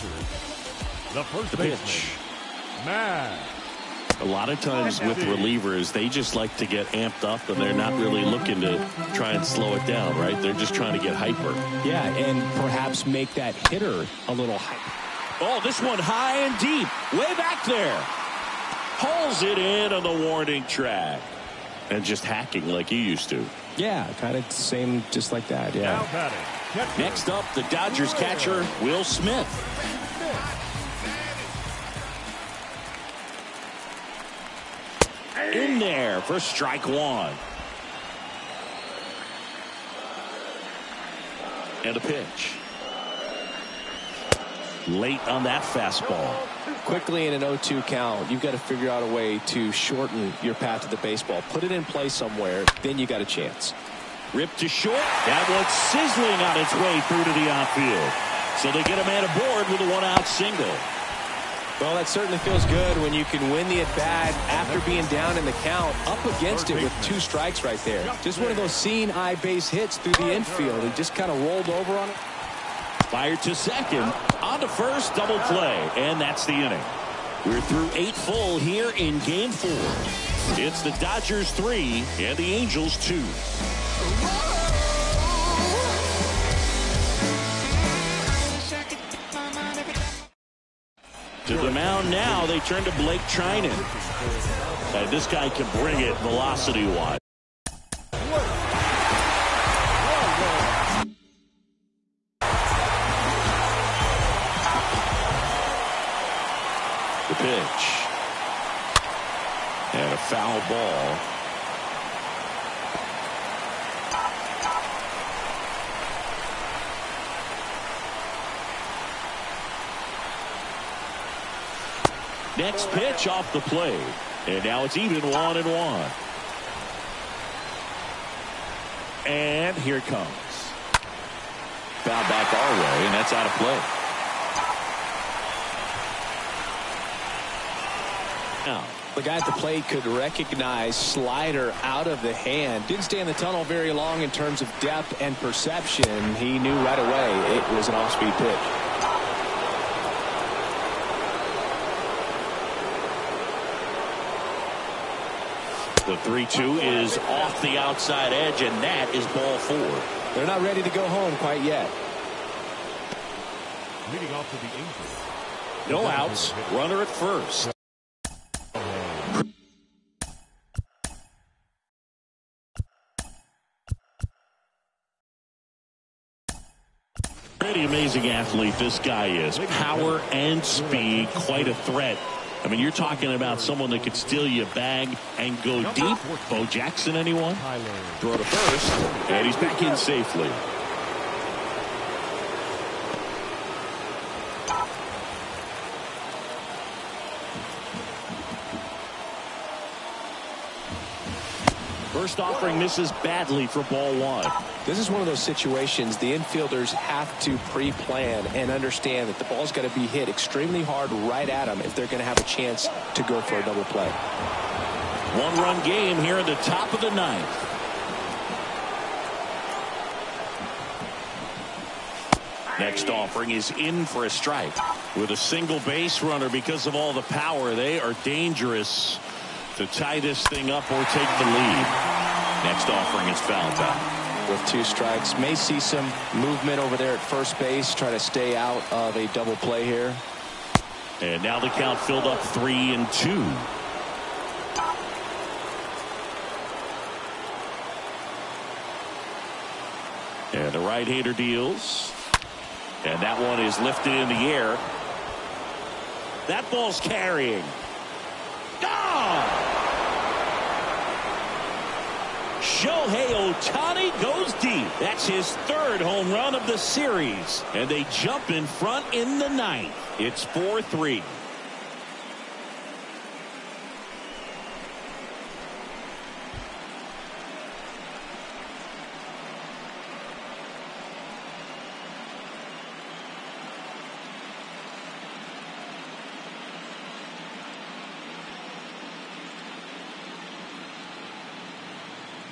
Speaker 3: the first baseman, Max.
Speaker 1: A lot of times with relievers, they just like to get amped up, and they're not really looking to try and slow it down, right? They're just trying to get hyper.
Speaker 2: Yeah, and perhaps make that hitter a little hyper.
Speaker 1: Oh, this one high and deep. Way back there. Pulls it in on the warning track. And just hacking like he used to.
Speaker 2: Yeah, kind of same, just like that, yeah.
Speaker 3: Now batting.
Speaker 1: Next up, the Dodgers catcher, Will Smith. In there for strike one. And a pitch. Late on that fastball.
Speaker 2: Quickly in an 0-2 count, you've got to figure out a way to shorten your path to the baseball. Put it in play somewhere, then you got a chance.
Speaker 1: Ripped to short. That one's sizzling on its way through to the outfield. So they get a man aboard with a one-out single.
Speaker 2: Well, that certainly feels good when you can win the at-bat after being down in the count, up against it with 2 strikes right there. Just one of those seeing eye base hits through the infield. He just kind of rolled over on it.
Speaker 1: Fired to second, on to first, double play, and that's the inning. We're through 8 full here in Game 4. It's the Dodgers 3 and the Angels 2. To the mound now, they turn to Blake Trinan. This guy can bring it velocity-wise. The pitch. And a foul ball. Next pitch off the plate. And now it's even 1-1. And here it comes. Foul back our way, and that's out of play. Now,
Speaker 2: the guy at the plate could recognize slider out of the hand. Didn't stay in the tunnel very long in terms of depth and perception. He knew right away it was an off-speed pitch.
Speaker 1: The 3-2 is off the outside edge, and that is ball 4.
Speaker 2: They're not ready to go home quite yet.
Speaker 3: Leading off to the Angels.
Speaker 1: No outs. Runner at first. Pretty amazing athlete this guy is. Power and speed, quite a threat. I mean, you're talking about someone that could steal you a bag and go deep. Bo Jackson, anyone? Throw to first, and he's back in safely. First offering misses badly for ball 1.
Speaker 2: This is one of those situations the infielders have to pre-plan and understand that the ball's got to be hit extremely hard right at them if they're going to have a chance to go for a double play.
Speaker 1: 1-run game here in the top of the 9th. Next offering is in for a strike. With a single base runner because of all the power, they are dangerous to tie this thing up or take the lead. Next offering is fouled back.
Speaker 2: With 2 strikes, may see some movement over there at first base. Try to stay out of a double play here.
Speaker 1: And now the count filled up 3-2. And the right-hander deals. And that one is lifted in the air. That ball's carrying. Gone! Shohei Ohtani goes deep. That's his 3rd home run of the series. And they jump in front in the 9th. It's 4-3.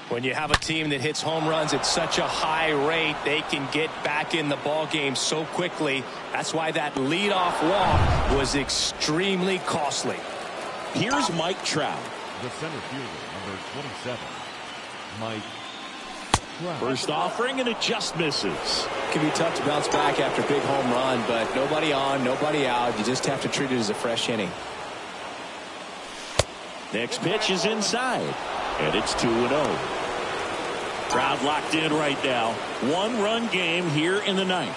Speaker 2: When you have a team that hits home runs at such a high rate, they can get back in the ball game so quickly. That's why that leadoff walk was extremely costly.
Speaker 1: Here's Mike Trout.
Speaker 3: The center fielder, number 27, Mike Trout.
Speaker 1: First offering, and it just misses.
Speaker 2: It can be tough to bounce back after a big home run, but nobody on, nobody out. You just have to treat it as a fresh inning.
Speaker 1: Next pitch is inside, and it's 2-0. Crowd locked in right now. 1-run game here in the 9th.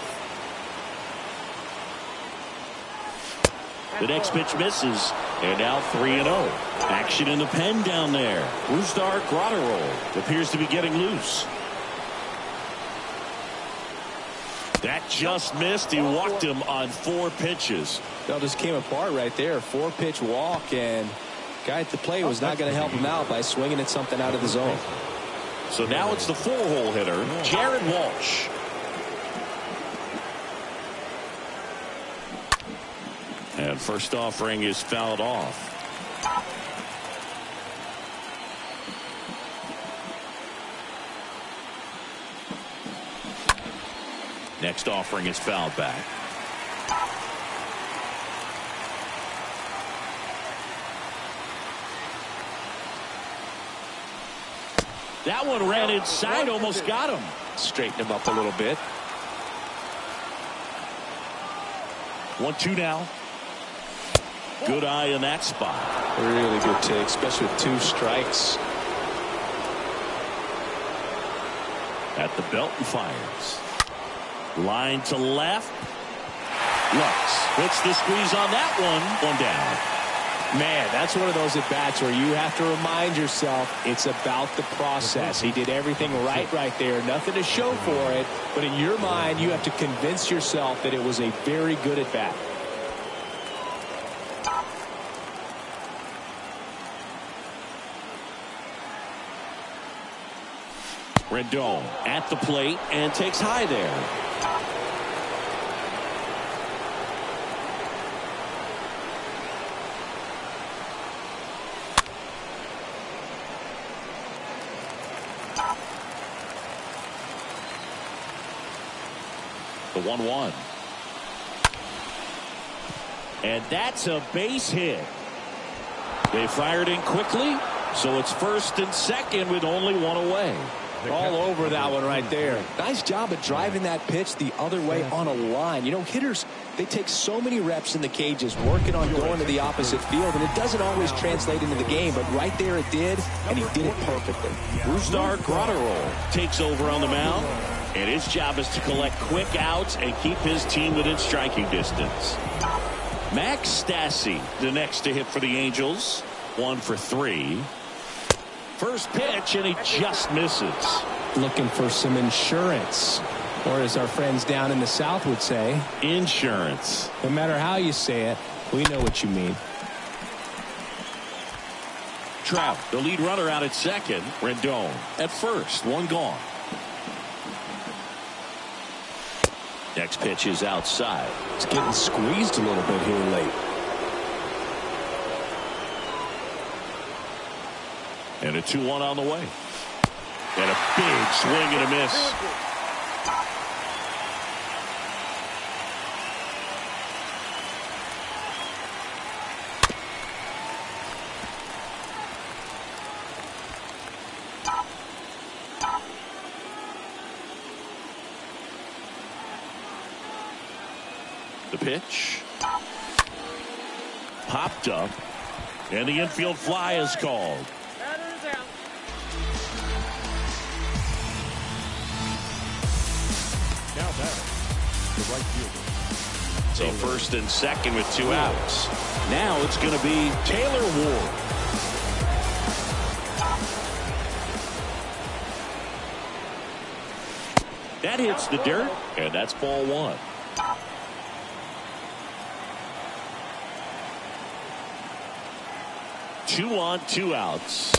Speaker 1: The next pitch misses, and now 3-0. Action in the pen down there. Rusdar Grotterol appears to be getting loose. That just missed. He walked him on 4 pitches.
Speaker 2: That just came apart right there. 4-pitch walk, and guy at the plate was not going to help him out by swinging at something out of the zone.
Speaker 1: So now it's the 4-hole hitter, Jared Walsh. And first offering is fouled off. Next offering is fouled back. That one ran inside, almost got him.
Speaker 2: Straighten him up a little bit.
Speaker 1: 1-2 now. Good eye in that spot.
Speaker 2: Really good take, especially with 2 strikes.
Speaker 1: At the belt and fires. Line to left. Lux puts the squeeze on that one. 1 down.
Speaker 2: Man, that's one of those at-bats where you have to remind yourself it's about the process. He did everything right there. Nothing to show for it. But in your mind, you have to convince yourself that it was a very good at-bat.
Speaker 1: Rendon at the plate and takes high there. The 1-1. And that's a base hit. They fired in quickly, so it's 1st and 2nd with only 1 away.
Speaker 2: All over that one right there. Nice job of driving that pitch the other way on a line. You know, hitters, they take so many reps in the cages working on going to the opposite field, and it doesn't always translate into the game, but right there it did, and he did it perfectly.
Speaker 1: Rusdar Grotterol takes over on the mound, and his job is to collect quick outs and keep his team within striking distance. Max Stassi, the next to hit for the Angels. 1 for 3. First pitch, and he just misses.
Speaker 2: Looking for some insurance, or as our friends down in the South would say,
Speaker 1: insurance.
Speaker 2: No matter how you say it, we know what you mean.
Speaker 1: Trout, the lead runner, out at second. Rendon at first. 1 gone. Next pitch is outside.
Speaker 2: It's getting squeezed a little bit here late.
Speaker 1: And a 2-1 on the way. And a big swing and a miss. The pitch. Popped up. And the infield fly is called.
Speaker 6: Batter's out.
Speaker 3: Now batter, the right fielder.
Speaker 1: So first and second with 2 outs. Now it's going to be Taylor Ward. That hits the dirt, and that's ball 1. Two on, 2 outs.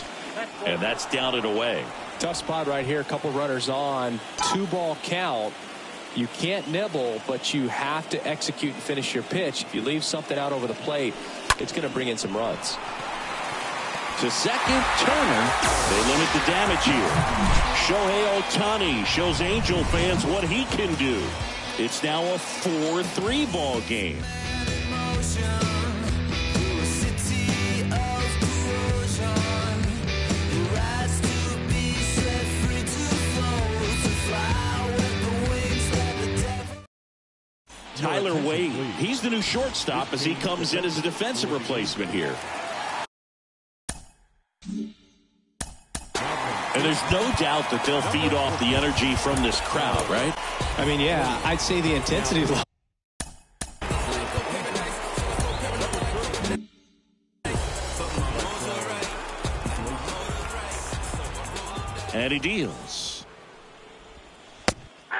Speaker 1: And that's down and away.
Speaker 2: Tough spot right here. A couple runners on. 2-ball count. You can't nibble, but you have to execute and finish your pitch. If you leave something out over the plate, it's going to bring in some runs.
Speaker 1: To second, Turner. They limit the damage here. Shohei Ohtani shows Angel fans what he can do. It's now a 4-3 ball game. Tyler Wade, he's the new shortstop as he comes in as a defensive replacement here. And there's no doubt that they'll feed off the energy from this crowd, right?
Speaker 2: I mean, yeah, I'd say the intensity.
Speaker 1: And he deals.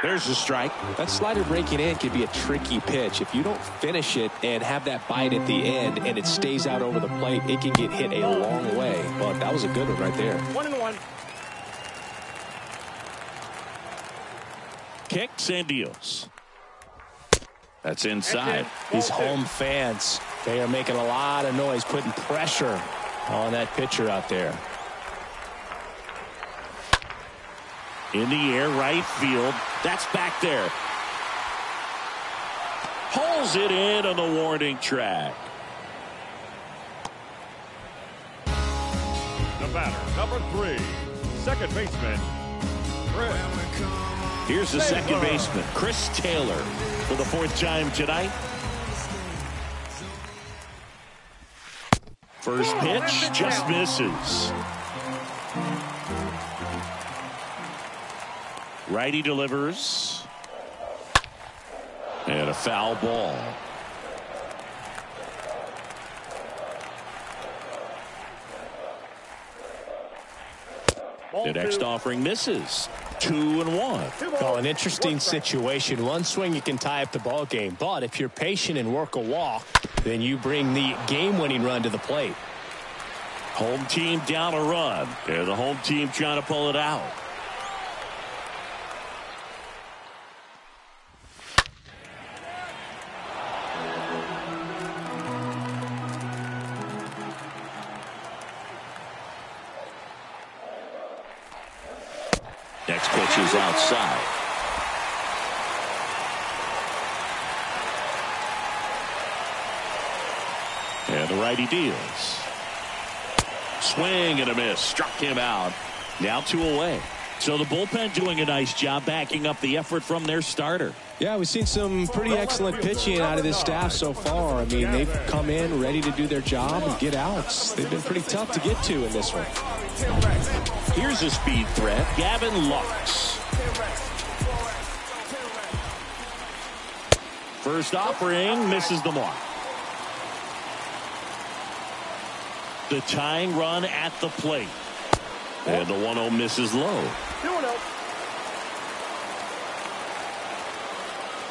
Speaker 1: There's a strike.
Speaker 2: That slider breaking in could be a tricky pitch. If you don't finish it and have that bite at the end and it stays out over the plate, it can get hit a long way. But that was a good one right there.
Speaker 6: 1-1.
Speaker 1: Kicks and deals. That's inside.
Speaker 2: These home fans, they are making a lot of noise, putting pressure on that pitcher out there.
Speaker 1: In the air, right field. That's back there. Pulls it in on the warning track.
Speaker 3: The batter, number 3, second baseman, Chris.
Speaker 1: Here's the second baseman, Chris Taylor, for the 4th time tonight. First pitch just misses. Righty delivers. And a foul ball. The next offering misses. 2-1.
Speaker 2: Well, an interesting situation. One swing you can tie up the ball game, but if you're patient and work a walk, then you bring the game-winning run to the plate.
Speaker 1: Home team down a run, and the home team trying to pull it out. Next pitch is outside. And the righty deals. Swing and a miss. Struck him out. Now 2 away. So the bullpen doing a nice job backing up the effort from their starter.
Speaker 2: Yeah, we've seen some pretty excellent pitching out of this staff so far. I mean, they've come in ready to do their job and get outs. They've been pretty tough to get to in this one.
Speaker 1: Here's a speed threat, Gavin Lux. First offering misses the mark. The tying run at the plate. And the 1-0 misses low.
Speaker 6: 2-0.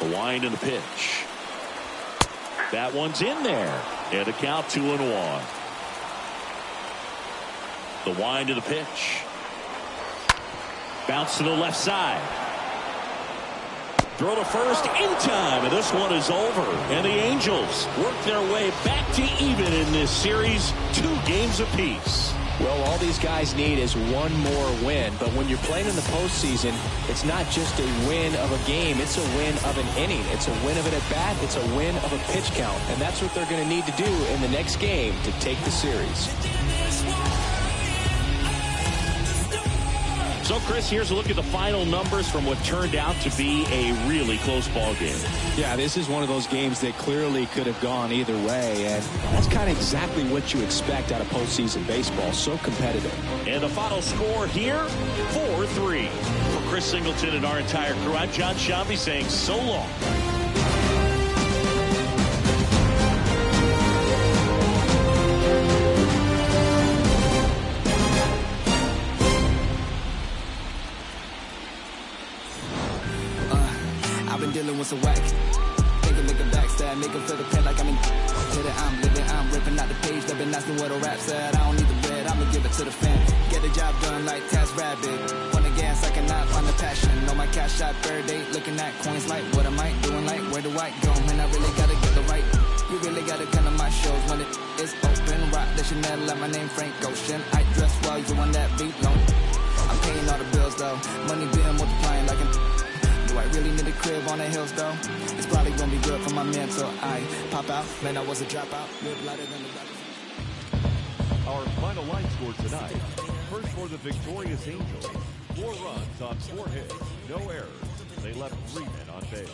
Speaker 1: The wind and the pitch. That one's in there. And a count 2-1. The wind to the pitch. Bounce to the left side. Throw to first in time, and this one is over. And the Angels work their way back to even in this series, 2 games apiece.
Speaker 2: Well, all these guys need is one more win. But when you're playing in the postseason, it's not just a win of a game. It's a win of an inning. It's a win of an at-bat. It's a win of a pitch count. And that's what they're going to need to do in the next game to take the series.
Speaker 1: So, Chris, here's a look at the final numbers from what turned out to be a really close ball game.
Speaker 2: Yeah, this is one of those games that clearly could have gone either way, and that's kind of exactly what you expect out of postseason baseball. So competitive.
Speaker 1: And the final score here, 4-3. For Chris Singleton and our entire crew, I'm John Shambi saying so long.
Speaker 4: I've been dealing with some whack. Nigga backstab, nigga feel the pain like I'm in. Hit it, I'm living, I'm ripping out the page. They've been asking what a rap said. I don't need the bread, I'ma give it to the fan. Get the job done like Taz Rabbit. On the gas, I cannot find the passion. Know my cash out, third date, looking at coins like, what am I doing? Like, where do I go? Man, I really gotta get the right. You really gotta come to my shows when it is open. Rock the Chanel, like my name Frank Ocean. I dress well, you on that beat long. I'm paying all the bills though. Money being multiplying like an. Do I really need a crib on the hills though? It's probably gonna be good for my mental. I pop out, man, I was a dropout. Live lighter than the rappers.
Speaker 3: Our final line score tonight. First for the victorious Angels. 4 runs on 4 hits, no errors. They left 3 men on base.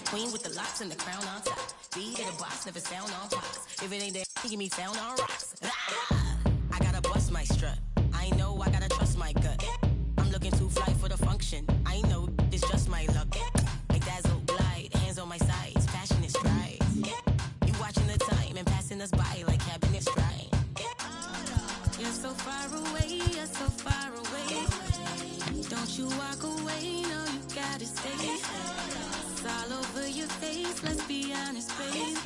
Speaker 8: Queen with the locks and the crown on top. Beat in the box, never sound on pops. If it ain't there, give me found on rocks. I gotta bust my strut. I know I gotta trust my gut. I'm looking too fly for the function. I know it's just my luck. Like dazzle, glide, hands on my sides, passionate stride. You watching the time and passing us by like cabinet stride. You're so far away, you're so far away. Don't you walk away, no, you gotta stay. It's all over your face, let's be honest, babe.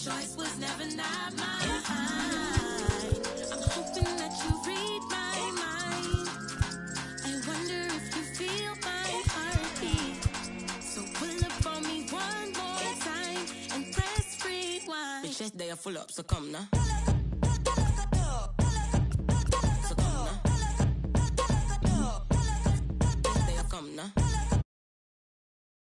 Speaker 8: Choice was never not mine. I'm hoping that you read my mind. I wonder if you feel my heartbeat. So pull up on me one more time and press rewind. Bitch, they are full up, so come now.